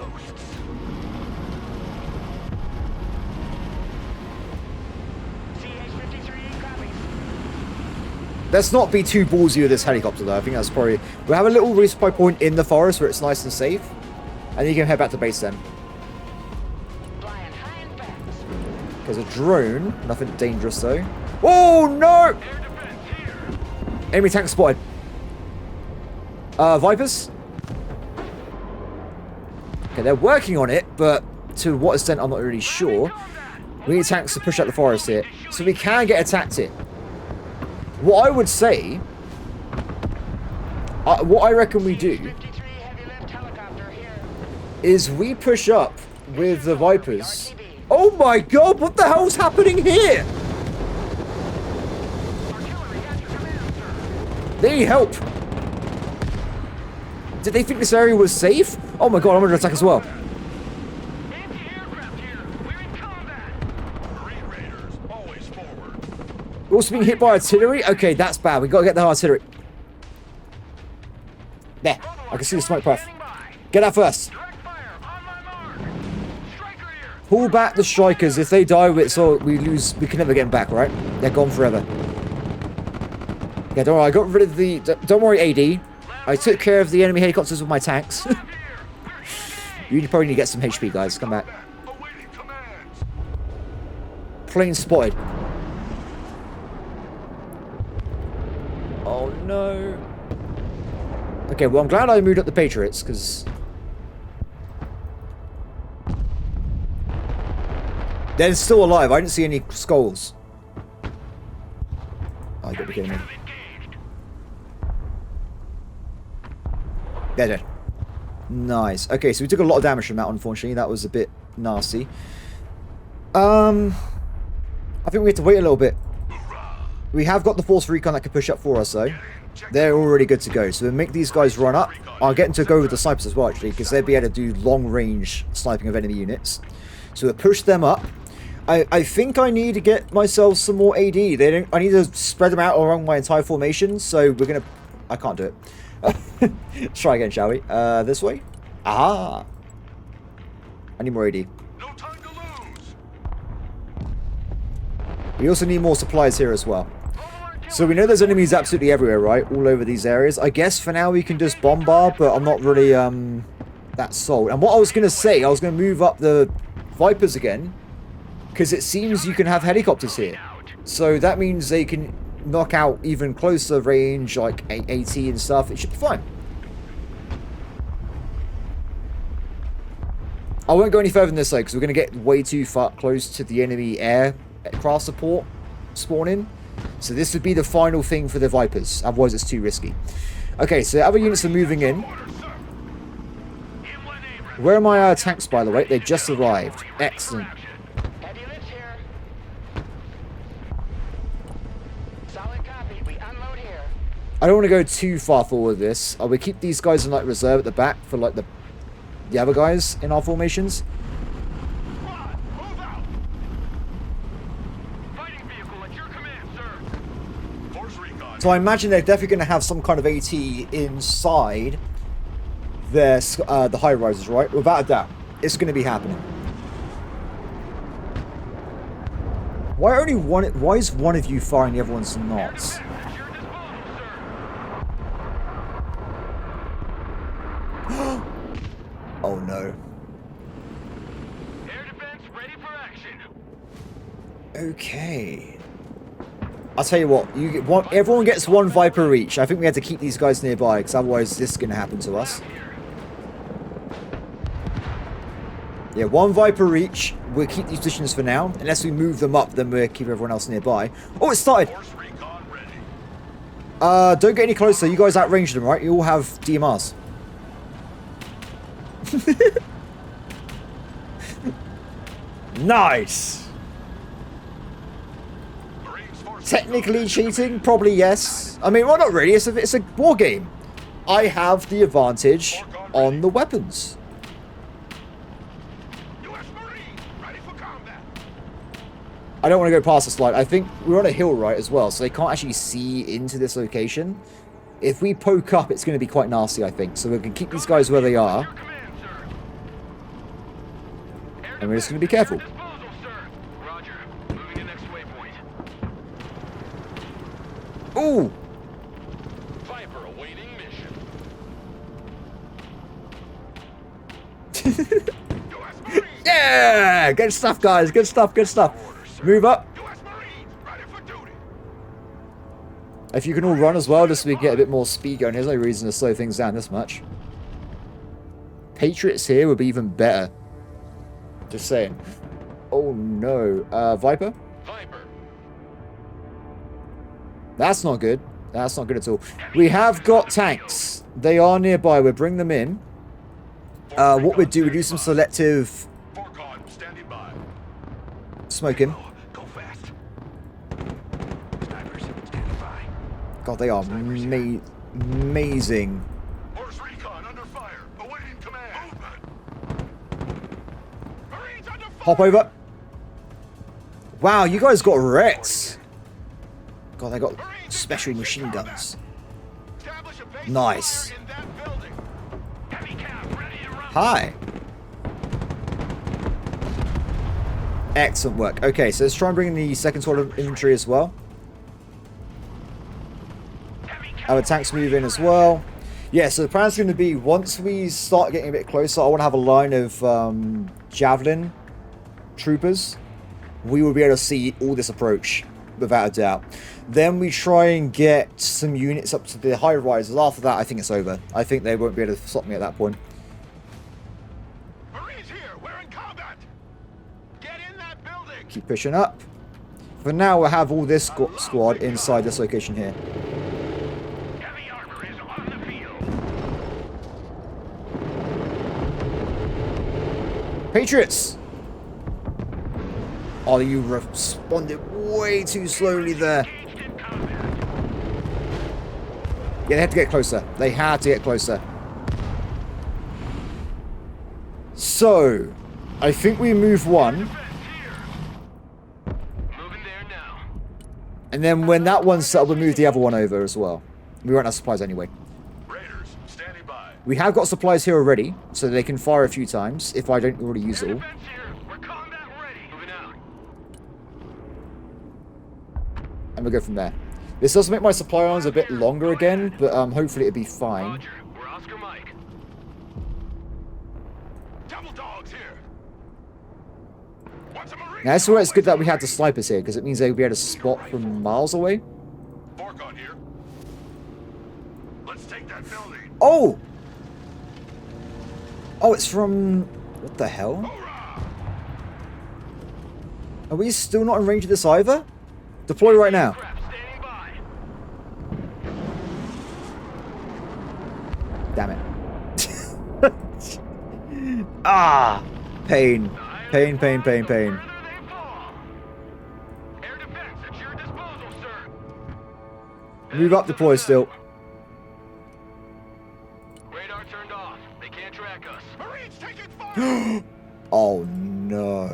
CH-53 copies. Let's not be too ballsy with this helicopter, though. I think that's probably... We'll have a little resupply point in the forest where it's nice and safe. And then you can head back to base then. Flying high and fast. There's a drone. Nothing dangerous, though. Oh, no! Air defense here. Enemy tank spotted. Vipers? Okay, they're working on it, but to what extent, I'm not really sure. We need tanks to push out the forest here, so we can get attacked here. What I would say... what I reckon we do... CH-53 heavy lift helicopter here. is we push up with the Vipers. Oh my god, what the hell's happening here? Artillery at your command, sir. They need help. Did they think this area was safe? Oh my god, I'm under attack as well. Anti-aircraft here. We're in combat. Marine Raiders, always forward. We're also being hit by artillery? Okay, that's bad. We gotta get the artillery. There, I can see the smoke path. Standing by. Get out first. Direct fire on my mark. Striker here. Pull back the strikers. If they die, we lose. We can never get them back, right? They're gone forever. Yeah, don't worry. I got rid of the... Don't worry, AD. I took care of the enemy helicopters with my tanks. You probably need to get some HP, guys. Come back. Awaiting commands. Plane spotted. Oh, no. Okay, well, I'm glad I moved up the Patriots, because... They're still alive. I didn't see any skulls. Oh, you gotta be kidding me. They're dead. Nice. Okay, so we took a lot of damage from that, unfortunately. That was a bit nasty. I think we have to wait a little bit. We have got the Force Recon that can push up for us, though. They're already good to go. So we'll make these guys run up. I'll get them to go with the snipers as well, actually, because they'll be able to do long-range sniping of enemy units. So we'll push them up. I think I need to get myself some more AD. I need to spread them out around my entire formation. So we're going to... I can't do it. Let's try again, shall we? This way? Aha! I need more AD. No time to lose. We also need more supplies here as well. So we know there's enemies absolutely everywhere, right? All over these areas. I guess for now we can just bombard, but I'm not really that sold. And what I was going to say, I was going to move up the Vipers again, because it seems you can have helicopters here. So that means they can knock out even closer range, like AT and stuff. It should be fine. I won't go any further than this though, because we're going to get way too far close to the enemy aircraft support spawning. So this would be the final thing for the Vipers. Otherwise it's too risky. Okay, so the other units are moving in. Where are my tanks, by the way? They just arrived. Excellent. Heavy lift here. Solid copy. We unload here. I don't want to go too far forward with this. We keep these guys in like reserve at the back for like the other guys in our formations. Squad, move out. Fighting vehicle at your command, sir. Force Recon. So I imagine they're definitely going to have some kind of AT inside their the high rises, right? Without a doubt, it's going to be happening. Why only one? Why is one of you firing, the other one's not? At your disposal, sir. Oh no. Air defense ready for action. Okay. I'll tell you what. You get one. Everyone gets one Viper each. I think we have to keep these guys nearby, because otherwise this is going to happen to us. Yeah, one Viper each. We'll keep these positions for now. Unless we move them up, then we'll keep everyone else nearby. Oh, it started! Force Recon ready. Don't get any closer. You guys outranged them, right? You all have DMRs. Nice! Marines Force Technically cheating? Probably yes. I mean, well, not really. It's a war game. I have the advantage on the weapons. U.S. Marines, ready for combat. I don't want to go past the slide. I think we're on a hill, right, as well, so they can't actually see into this location. If we poke up, it's going to be quite nasty, I think. So we can keep these guys where they are. Your command, sir. Air And we're just going to be defense careful. at your disposal, sir. Roger. Moving to next waypoint. Ooh! Viper awaiting mission. U.S. Marines. Yeah! Good stuff, guys. Good stuff, good stuff. Move up. U.S. Marines, ready for duty. If you can all run as well, just so we get a bit more speed going. There's no reason to slow things down this much. Patriots here would be even better. Just saying. Oh no. Viper? Viper. That's not good. That's not good at all. We have got tanks. They are nearby. We'll bring them in. What we do some selective Forcon standing by. smoking. Go fast. Snipers standing by. God, they are amazing. Horse recon under fire. Awaiting command. Movement. Marines under fire. Hop over. Wow, you guys got wrecked. God, they got special machine guns. Establish a base Nice. fire in that building. Heavy cap ready to run. Hi. Excellent work. Okay, so let's try and bring in the second sort of infantry as well. Our tanks move in as well. Yeah, so the plan's going to be, once we start getting a bit closer, I want to have a line of javelin troopers. We will be able to see all this approach, without a doubt. Then we try and get some units up to the high rises. After that, I think it's over. I think they won't be able to stop me at that point. Marines here. We're in combat. Get in that building. Keep pushing up. For now, we'll have all this squad inside this location here. Heavy armor is on the field. Patriots! Oh, you responded way too slowly there. Engaged in combat. Yeah, they had to get closer. They had to get closer. So, I think we move one. Defense here. Moving there now. And then when that one's settled, we'll move the other one over as well. We won't have supplies anyway. Raiders standing by. We have got supplies here already, so they can fire a few times if I don't already use it all. Defense here. We're combat ready. Moving out. And we'll go from there. This does make my supply lines a bit longer again, but hopefully it'll be fine. Roger. We're Oscar Mike. Double dogs here. What's a Marine? Now, that's where it's good that we had the snipers here, because it means they'll be able to spot from miles away. Forcon here. Let's take that building. Oh! Oh, it's from... What the hell? Hoorah! Are we still not in range of this either? Deploy right now. Crap standing by. Damn it. Ah! Pain. Pain, pain, pain, pain. Further they fall. Air defense at your disposal, sir. Move up, deploy still. Radar turned off. They can't track us. Marines taking fire. Oh no.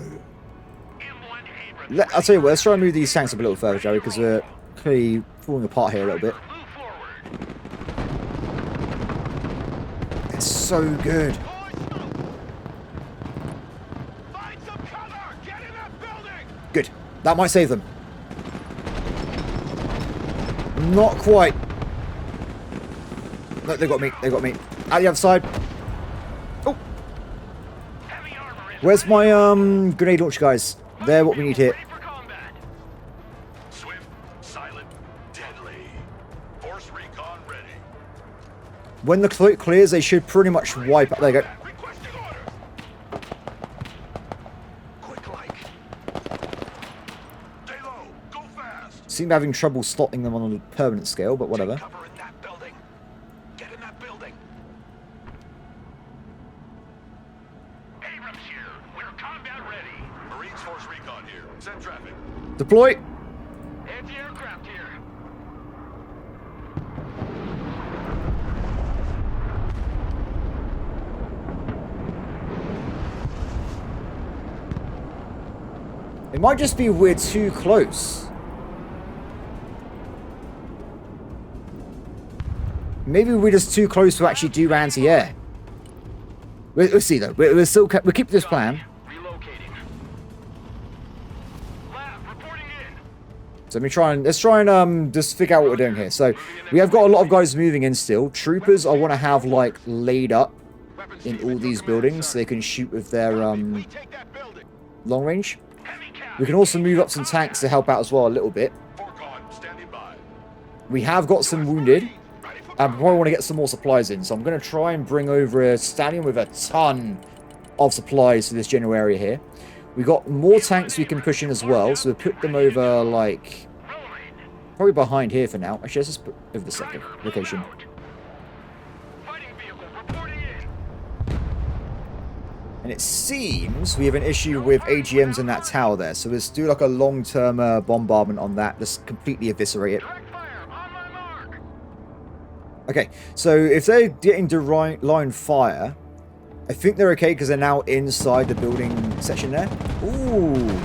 M1 Abrams. I'll tell you what, let's try and move these tanks up a little further, shall we? Because we're clearly falling apart here a little bit. Move forward. They're so good. Find some cover. Get in that building. Good. That might save them. Not quite. No, they got me. They got me. Out the other side. Oh, Heavy armor is where's my grenade launch guys? They're what we need here. ready for combat. Swift, silent, deadly. Force recon ready. When the cloak clears, they should pretty much wipe out. There you go. Requesting order. Quick like. Stay low. Go fast. Seem to be having trouble stopping them on a permanent scale, but whatever. Cover in that building. Get in that building. Abrams here. We're combat ready. Marines force recon here. Send traffic. Deploy. Anti-aircraft here. might just be we're too close. Maybe we're just too close to actually do anti-air. We'll see though. We'll keep this plan. Relocating. Lab, reporting in. So let's try and just figure out what we're doing here. So we have got a lot of guys moving in still. Troopers I want to have like laid up in all these buildings so they can shoot with their long range. We can also move up some tanks to help out as well a little bit. We have got some wounded. I probably want to get some more supplies in, so I'm going to try and bring over a stallion with a ton of supplies to this general area here. We got more tanks we can push in as well, so we'll put them over, like, probably behind here for now. Actually, let's just put over the second location. And it seems we have an issue with AGMs in that tower there, so let's do like a long-term bombardment on that, just completely eviscerate it. Okay, so if they're getting direct line fire, I think they're okay because they're now inside the building section there. Ooh.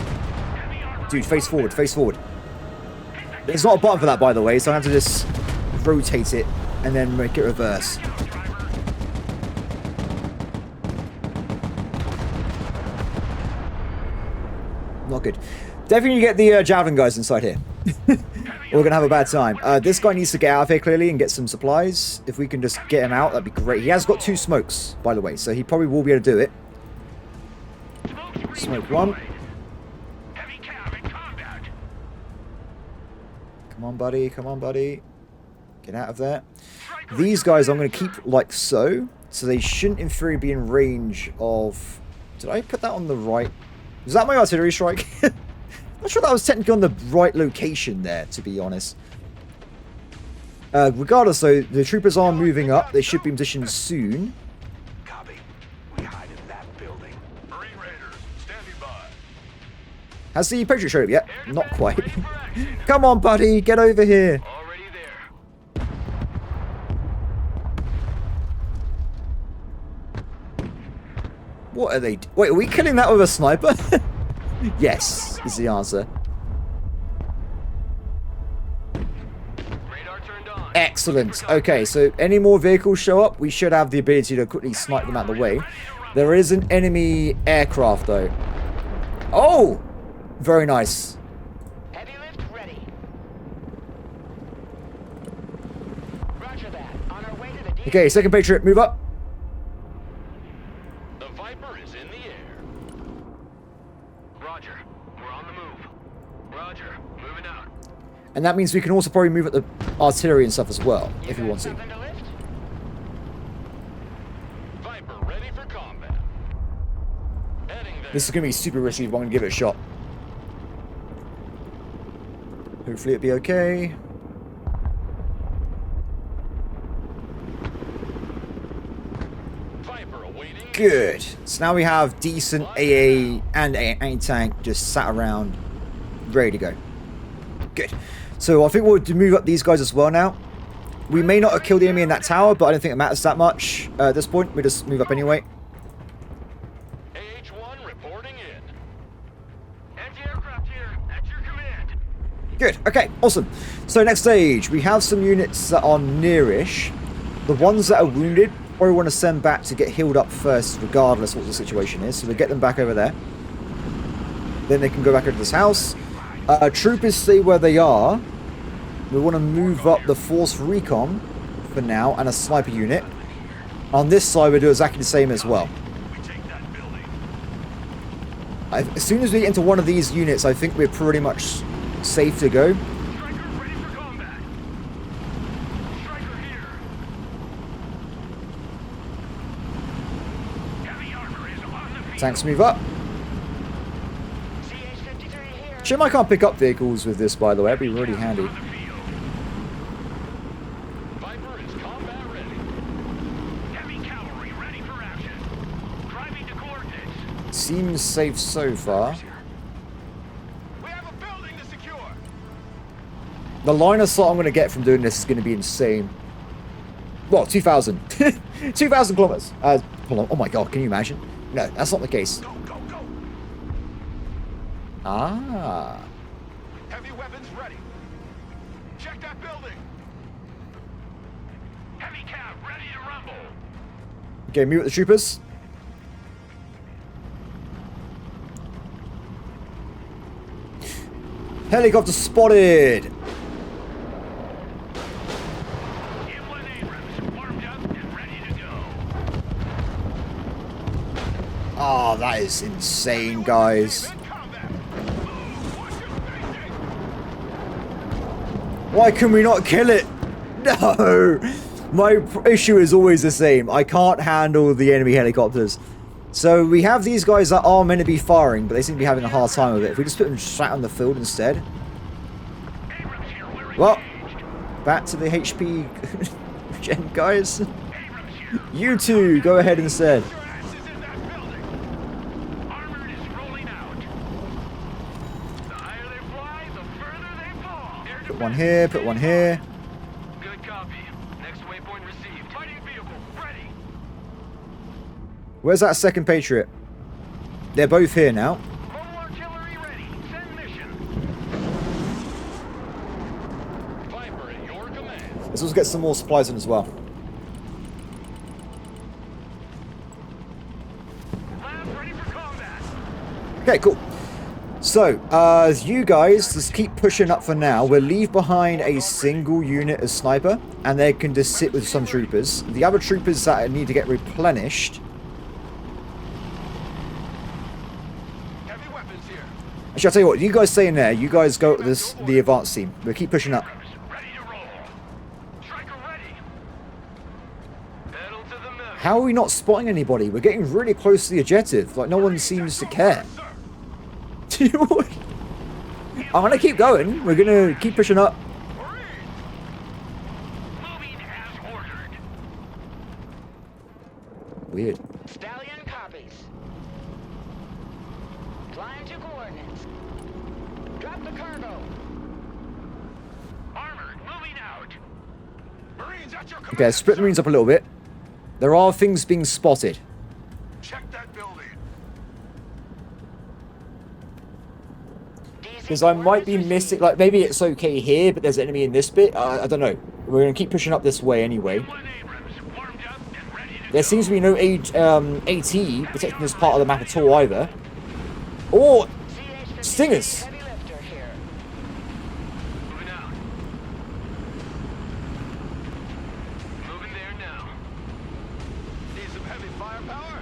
Dude, face forward, face forward. There's not a button for that, by the way, so I have to just rotate it and then make it reverse. Not good. Definitely get the javelin guys inside here. We're going to have a bad time. This guy needs to get out of here, clearly, and get some supplies. If we can just get him out, that'd be great. He has got 2 smokes, by the way, so he probably will be able to do it. Smoke 1. Come on, buddy. Come on, buddy. Get out of there. These guys I'm going to keep like so they shouldn't, in theory, be in range of... Did I put that on the right? Was that my artillery strike? I'm not sure that was technically on the right location there, to be honest. Regardless, though, the troopers are moving up. They should be in position soon. Copy. We hide in that building. Marine Raiders, standing by. Has the Patriot showed up yet? Not quite. Come on, buddy, get over here. Already there. What are they? Wait, are we killing that with a sniper? Yes, is the answer. Radar turned on. Excellent. Okay, so any more vehicles show up, we should have the ability to quickly snipe them out of the way. There is an enemy aircraft, though. Oh! Very nice. Heavy lift ready. Roger that. On our way to the Okay, second Patriot, move up. The Viper is in the air. Roger. We're on the move. Roger. Moving out. And that means we can also probably move at the artillery and stuff as well, if we want to. Something to lift? Viper ready for combat. Heading there. This is going to be super risky, but I'm going to give it a shot. Hopefully it'll be okay. Viper awaiting. Good. So now we have decent AA and anti-tank just sat around, ready to go. Good. So I think we'll move up these guys as well now. We may not have killed the enemy in that tower, but I don't think it matters that much at this point. We just move up anyway. AH-1 reporting in. Anti-aircraft here. At your command. Good. Okay. Awesome. So next stage, we have some units that are nearish. The ones that are wounded, probably want to send back to get healed up first, regardless what the situation is. So we get them back over there. Then they can go back into this house. Troopers stay where they are. We want to move up the force recon for now and a sniper unit. On this side, we do exactly the same as well. As soon as we get into one of these units, I think we're pretty much safe to go. Striker ready for combat. Striker here. Heavy armor is on the field. Tanks move up. CH-53 here. Shame I can't pick up vehicles with this, by the way. That'd be really handy. Viper is combat ready. Heavy cavalry ready for action. Driving to coordinates. Seems safe so far. We have a building to secure. The line of sight I'm going to get from doing this is going to be insane. Well, 2,000. 2,000 kilometers. Hold on. Oh my god, can you imagine? No, that's not the case. Ah. Heavy weapons ready. Check that building. Heavy cab ready to rumble. Okay, mute the troopers. Helicopter spotted. Inland Abrams warmed up and ready to go. Oh, that is insane, guys. In combat. What's your thinking? Why can we not kill it? No! My issue is always the same. I can't handle the enemy helicopters. So we have these guys that are meant to be firing, but they seem to be having a hard time with it. If we just put them straight on the field instead. Abrams here, we're Well, engaged. back to the HP gen guys. Abrams here. You two, go ahead instead. Your ass is in that building. Armored is rolling out. The higher they fly, the further they fall. Air Put one here, put one here. Good copy. Next waypoint received. Fighting vehicle ready. Where's that second Patriot? They're both here now. Mobile artillery ready. Send mission. Viper at your command. Let's also get some more supplies in as well. Lab ready for combat. Okay, cool. So, you guys just keep pushing up for now. We'll leave behind a single unit of sniper, and they can just sit with some troopers. The other troopers that need to get replenished. Heavy weapons here. Actually, I'll tell you what, you guys stay in there. You guys go to the advanced team. We'll keep pushing up. Ready to roll. Striker ready. Pedal to the metal. How are we not spotting anybody? We're getting really close to the objective. Like, no one seems to care. I'm gonna keep going. We're gonna keep pushing up. Moving as ordered. Weird. Stallion copies. Flying to coordinates. Drop the cargo. Armored moving out. Marines at your command. Okay, split the Marines up a little bit. There are things being spotted. Check that building. Because I might be missing, like, maybe it's okay here, but there's an enemy in this bit. I don't know. We're going to keep pushing up this way anyway. Inland Abrams warmed up and ready to There go. seems to be no AT protecting this part of the map at all either. Or Stingers. Heavy lifter here. Moving out. Moving there now. Need some heavy firepower?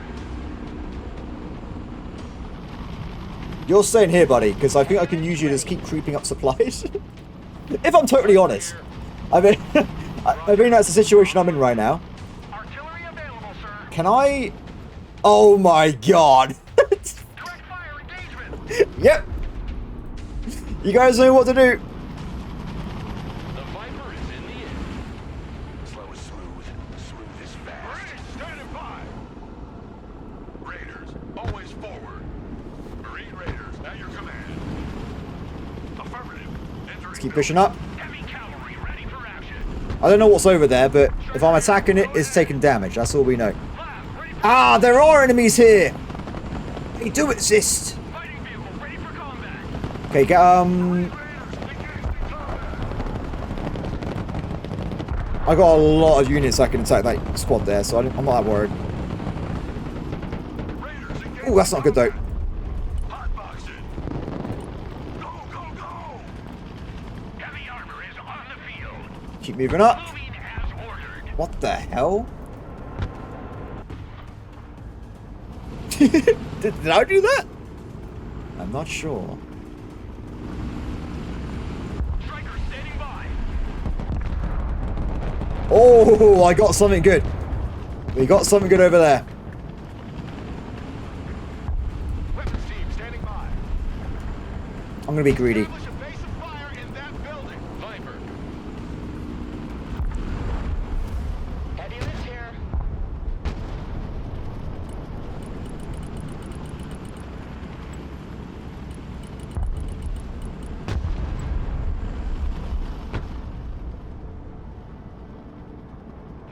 You're staying here, buddy, because I think I can use you to just keep creeping up supplies. If I'm totally honest. I mean, I think that's the situation I'm in right now. Artillery available, sir. Can I... Oh my god. Direct fire engagement. Yep. You guys know what to do. The Viper is in the air. Slow is smooth. Smooth is fast. Marines standing by. Raiders, always forward. Marine Raiders at your command. Affirmative. Entering Let's keep pushing up. Heavy cavalry ready for action. I don't know what's over there, but if I'm attacking it, it's taking damage. That's all we know. Lab ready for Ah, there are enemies here. They do exist. fighting vehicle ready for combat. Okay, get, Raiders engaged in combat. I got a lot of units that can attack that squad there, so I'm not that worried. Raiders engaged. Oh, that's not good though. Hotbox it. Go, go, go. Heavy armor is on the field. Keep moving up. Moving as ordered. What the hell? did I do that? I'm not sure. Striker standing by. Oh, I got something good. We got something good over there. Weapons team standing by. I'm gonna be greedy. Establish a base of fire in that building. Viper. Heavy lift here.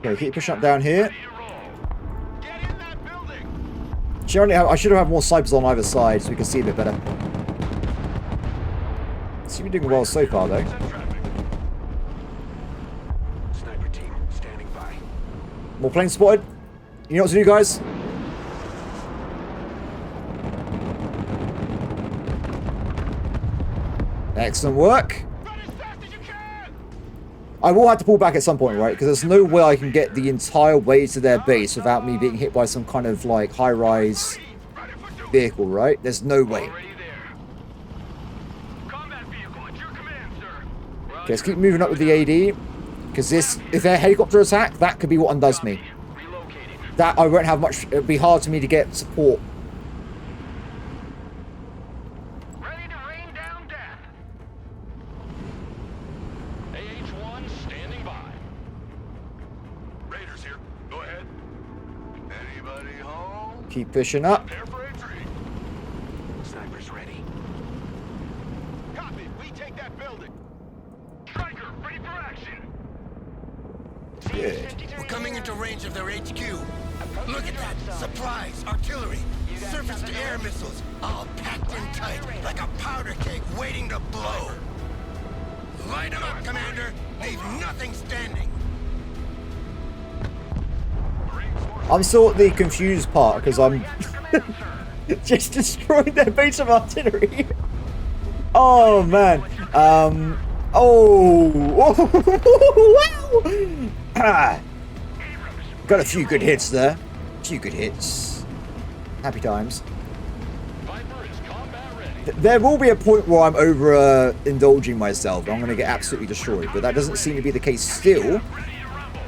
Okay, keep pushing up down here. Ready to roll. Get in that building. I should have had more snipers on either side so we can see a bit better. Seem to be doing well so far, though. Sniper team standing by. More planes spotted. You know what to do, guys? Excellent work. Run as fast as you can! I will have to pull back at some point, right? Because there's no way I can get the entire way to their base without me being hit by some kind of, like, high-rise Ready for duty. vehicle, right? There's no way. Already there. Combat vehicle at your command, sir. Okay, let's keep moving up with the AD. Because this, if they're helicopter attack, that could be what undoes me. Relocating. That I won't have much, it'll be hard for me to get support. Ready to rain down death. AH-1 standing by. Raiders here. Go ahead. Anybody home? Keep pushing up. Prepare for entry. Snipers ready. Copy. We take that building. Striker, ready for action. Good. We're coming into range of their HQ. Look at that. Supplies, artillery, surface-to-air missiles, all packed in tight, like a powder keg waiting to blow. Light them up, Commander. Leave nothing standing. I'm still at the confused part because I'm just destroying their base of artillery. Oh man. Oh. Wow. Ah. Got a few good hits there. A few good hits. Happy times. Viper is combat ready. There will be a point where I'm over indulging myself. I'm going to get absolutely destroyed, but that doesn't seem to be the case still. Ready to rumble.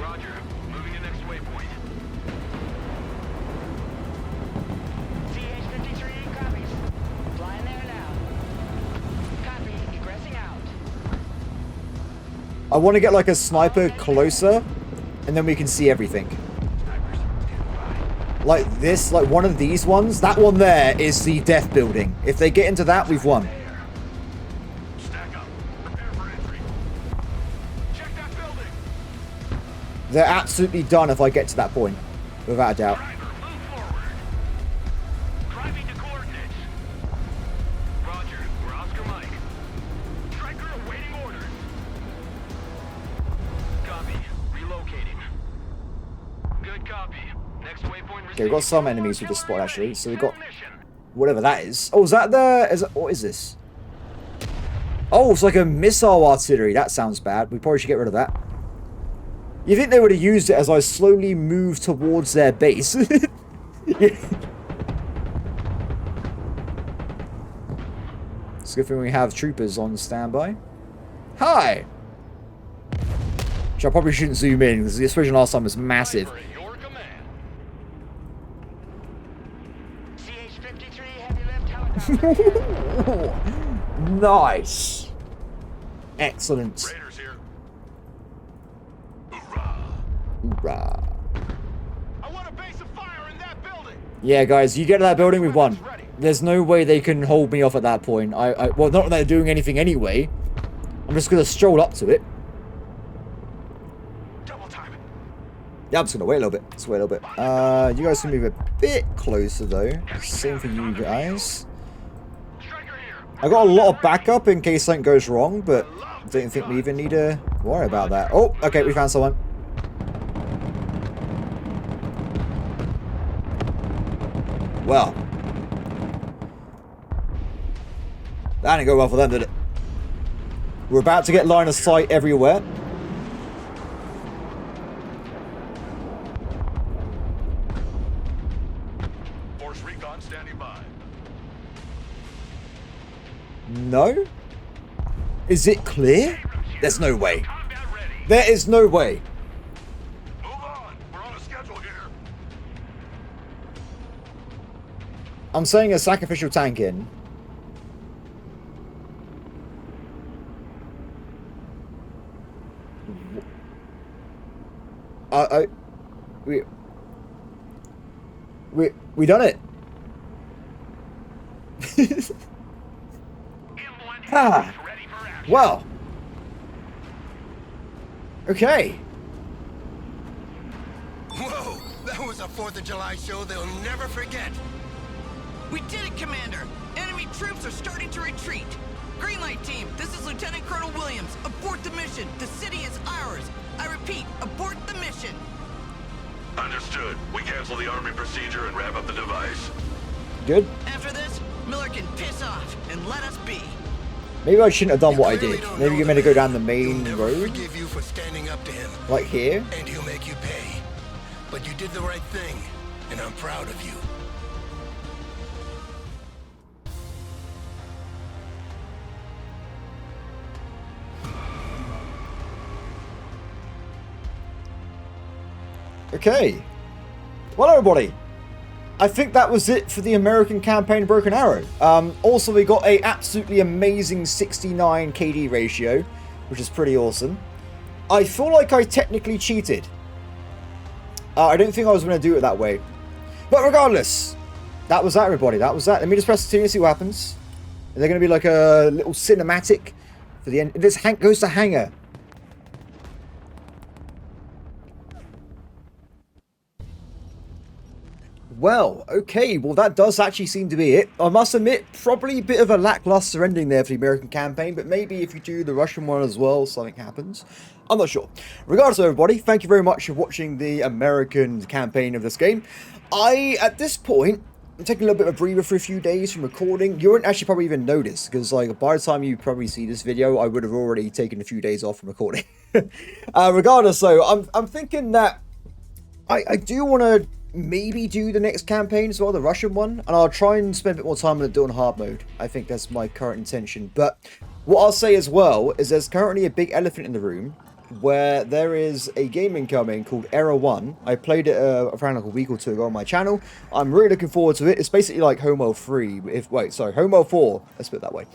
Roger. Moving to next waypoint. CH-53 copies. Flying there now. Copy. Egressing out. I want to get like a sniper closer, and then we can see everything. Like this, like one of these ones. That one there is the death building. If they get into that, we've won. Stack up. Prepare for entry. Check that building. They're absolutely done if I get to that point, without a doubt. Driver, move forward. Driving to coordinates. Roger. We're Oscar Mike. Striker awaiting orders. Copy. Relocating. Good copy. Next waypoint. Okay, we've got some enemies with this spot actually. So we've got whatever that is. Oh, is that the? Is it, what is this? Oh, it's like a missile artillery. That sounds bad. We probably should get rid of that. You think they would have used it as I slowly move towards their base? Yeah. It's a good thing we have troopers on standby. Hi! Which I probably shouldn't zoom in, because the explosion last time was massive. Viper in your command. CH-53 heavy lift helicopter. Nice! Excellent. Raiders here. Hoorah! Hoorah. I want a base of fire in that building. Yeah, guys, you get to that building, we've won. There's no way they can hold me off at that point. Well, not that they're doing anything anyway. I'm just going to stroll up to it. Double time it. Yeah, I'm just going to wait a little bit. Let's wait a little bit. You guys can move a bit closer, though. Same for you guys. Striker here. I got a lot of backup in case something goes wrong, but don't think we even need to worry about that. Oh, okay, we found someone. Well. That didn't go well for them, did it? We're about to get line of sight everywhere. Force recon standing by. No? Is it clear? There's no way. Combat ready. There is no way. Move on. We're on a schedule here. I'm saying a sacrificial tank in. We done it. Ah, Ready for action. well. Okay. Whoa, that was a 4th of July show they'll never forget. We did it, Commander! Enemy troops are starting to retreat. Greenlight team, this is Lieutenant Colonel Williams. Abort the mission. The city is ours. I repeat, abort the mission. Understood. We cancel the arming procedure and wrap up the device. Good. After this, Miller can piss off and let us be. Maybe I shouldn't have done You what I clearly did. don't Maybe know you're the meant to go man. down the He'll main never road. forgive you for standing up to him, Like here. and he'll make you pay. But you did the right thing, and I'm proud of you. Okay. Well, everybody, I think that was it for the American campaign Broken Arrow. Also, we got a absolutely amazing 69 KD ratio, which is pretty awesome. I feel like I technically cheated. I don't think I was going to do it that way. But regardless, that was that, everybody. That was that. Let me just press the and see what happens. Is there going to be like a little cinematic for the end? This goes to Hangar. Well, okay, well that does actually seem to be it. I must admit, probably a bit of a lackluster ending there for the American campaign, but maybe if you do the Russian one as well, something happens. I'm not sure. Regardless, everybody, thank you very much for watching the American campaign of this game. At this point, I'm taking a little bit of a breather for a few days from recording. You won't actually probably even notice, because like by the time you probably see this video, I would have already taken a few days off from recording. Regardless, so I'm thinking that I do want to maybe do the next campaign as well, the Russian one, and I'll try and spend a bit more time on it doing hard mode. I think that's my current intention. But what I'll say as well is there's currently a big elephant in the room where there is a game incoming called Error 1. I played it around like a week or two ago on my channel. I'm really looking forward to it. It's basically like Homo 3. Homo 4. Let's put it that way.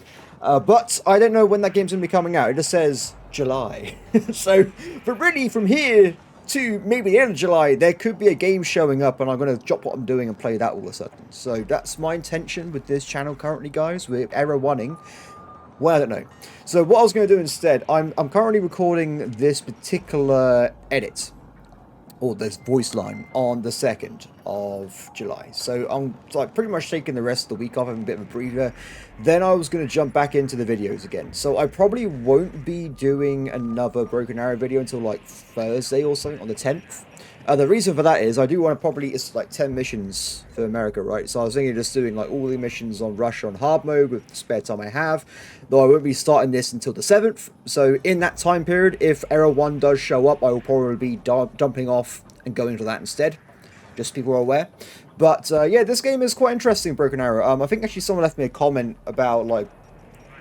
But I don't know when that game's going to be coming out. It just says July. So, but really from here to maybe the end of July, there could be a game showing up and I'm going to drop what I'm doing and play that all of a sudden. So that's my intention with this channel currently, guys, with Error 1ing. Well, I don't know. So what I was going to do instead, I'm currently recording this particular edit, or this voice line, on the 2nd of July. So I'm like pretty much taking the rest of the week off, having a bit of a breather. Then I was going to jump back into the videos again. So I probably won't be doing another Broken Arrow video until like Thursday or something on the 10th. The reason for that is I do want to it's like 10 missions for America, right? So I was thinking of just doing like all the missions on Russia on hard mode with the spare time I have, though I won't be starting this until the 7th. So in that time period, if Error 1 does show up, I will probably be dumping off and going for that instead, just so people are aware. But yeah, this game is quite interesting, Broken Arrow. I think actually someone left me a comment about like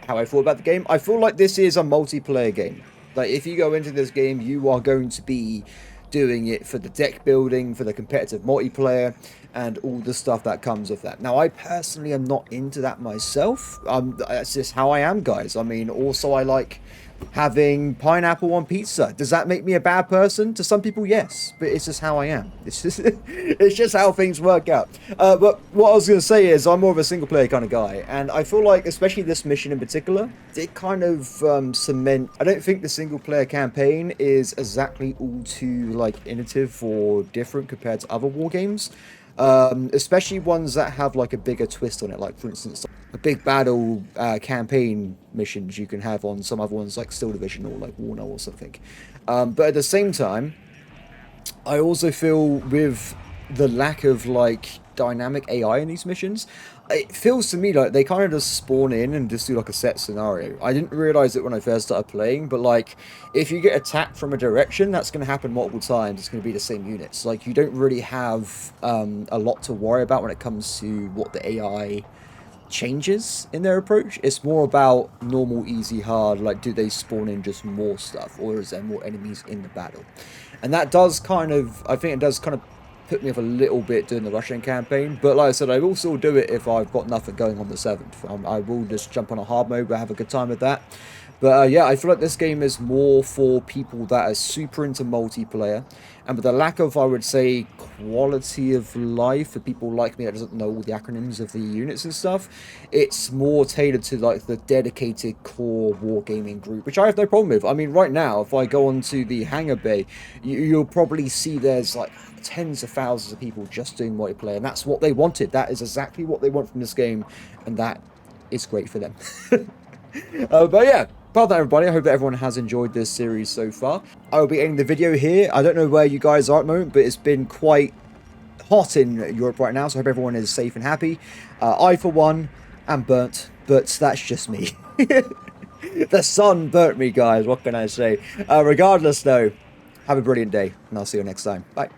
how I thought about the game. I feel like this is a multiplayer game. Like if you go into this game, you are going to be doing it for the deck building, for the competitive multiplayer, and all the stuff that comes with that. Now, I personally am not into that myself. That's just how I am, guys. I mean, also I like having pineapple on pizza. Does that make me a bad person? To some people, yes, but it's just how I am. It's just how things work out. But what I was going to say is I'm more of a single player kind of guy, and I feel like, especially this mission in particular, it kind of cement. I don't think the single player campaign is exactly all too like innovative or different compared to other war games. Especially ones that have like a bigger twist on it, like for instance a big battle campaign missions you can have on some other ones like Steel Division or like Warno or something. But at the same time, I also feel with the lack of like dynamic AI in these missions, it feels to me like they kind of just spawn in and just do like a set scenario. I didn't realize it when I first started playing, but like if you get attacked from a direction, that's going to happen multiple times. It's going to be the same units. Like you don't really have a lot to worry about when it comes to what the AI changes in their approach. It's more about normal, easy, hard. Like, do they spawn in just more stuff, or is there more enemies in the battle? And that does kind of, I think it does kind of put me off a little bit doing the Russian campaign. But like I said, I will still do it if I've got nothing going on the 7th. I will just jump on a hard mode, but have a good time with that. But yeah, I feel like this game is more for people that are super into multiplayer. And with the lack of, I would say, quality of life for people like me that doesn't know all the acronyms of the units and stuff, it's more tailored to like the dedicated core wargaming group, which I have no problem with. I mean, right now, if I go onto the hangar bay, you'll probably see there's like tens of thousands of people just doing multiplayer, and that's what they wanted. That is exactly what they want from this game, and that is great for them. But yeah, apart from that, everybody, I hope that everyone has enjoyed this series so far. I will be ending the video here. I don't know where you guys are at the moment, but it's been quite hot in Europe right now, so I hope everyone is safe and happy. I, for one, am burnt, but that's just me. The sun burnt me, guys. What can I say? Regardless, though, have a brilliant day, and I'll see you next time. Bye.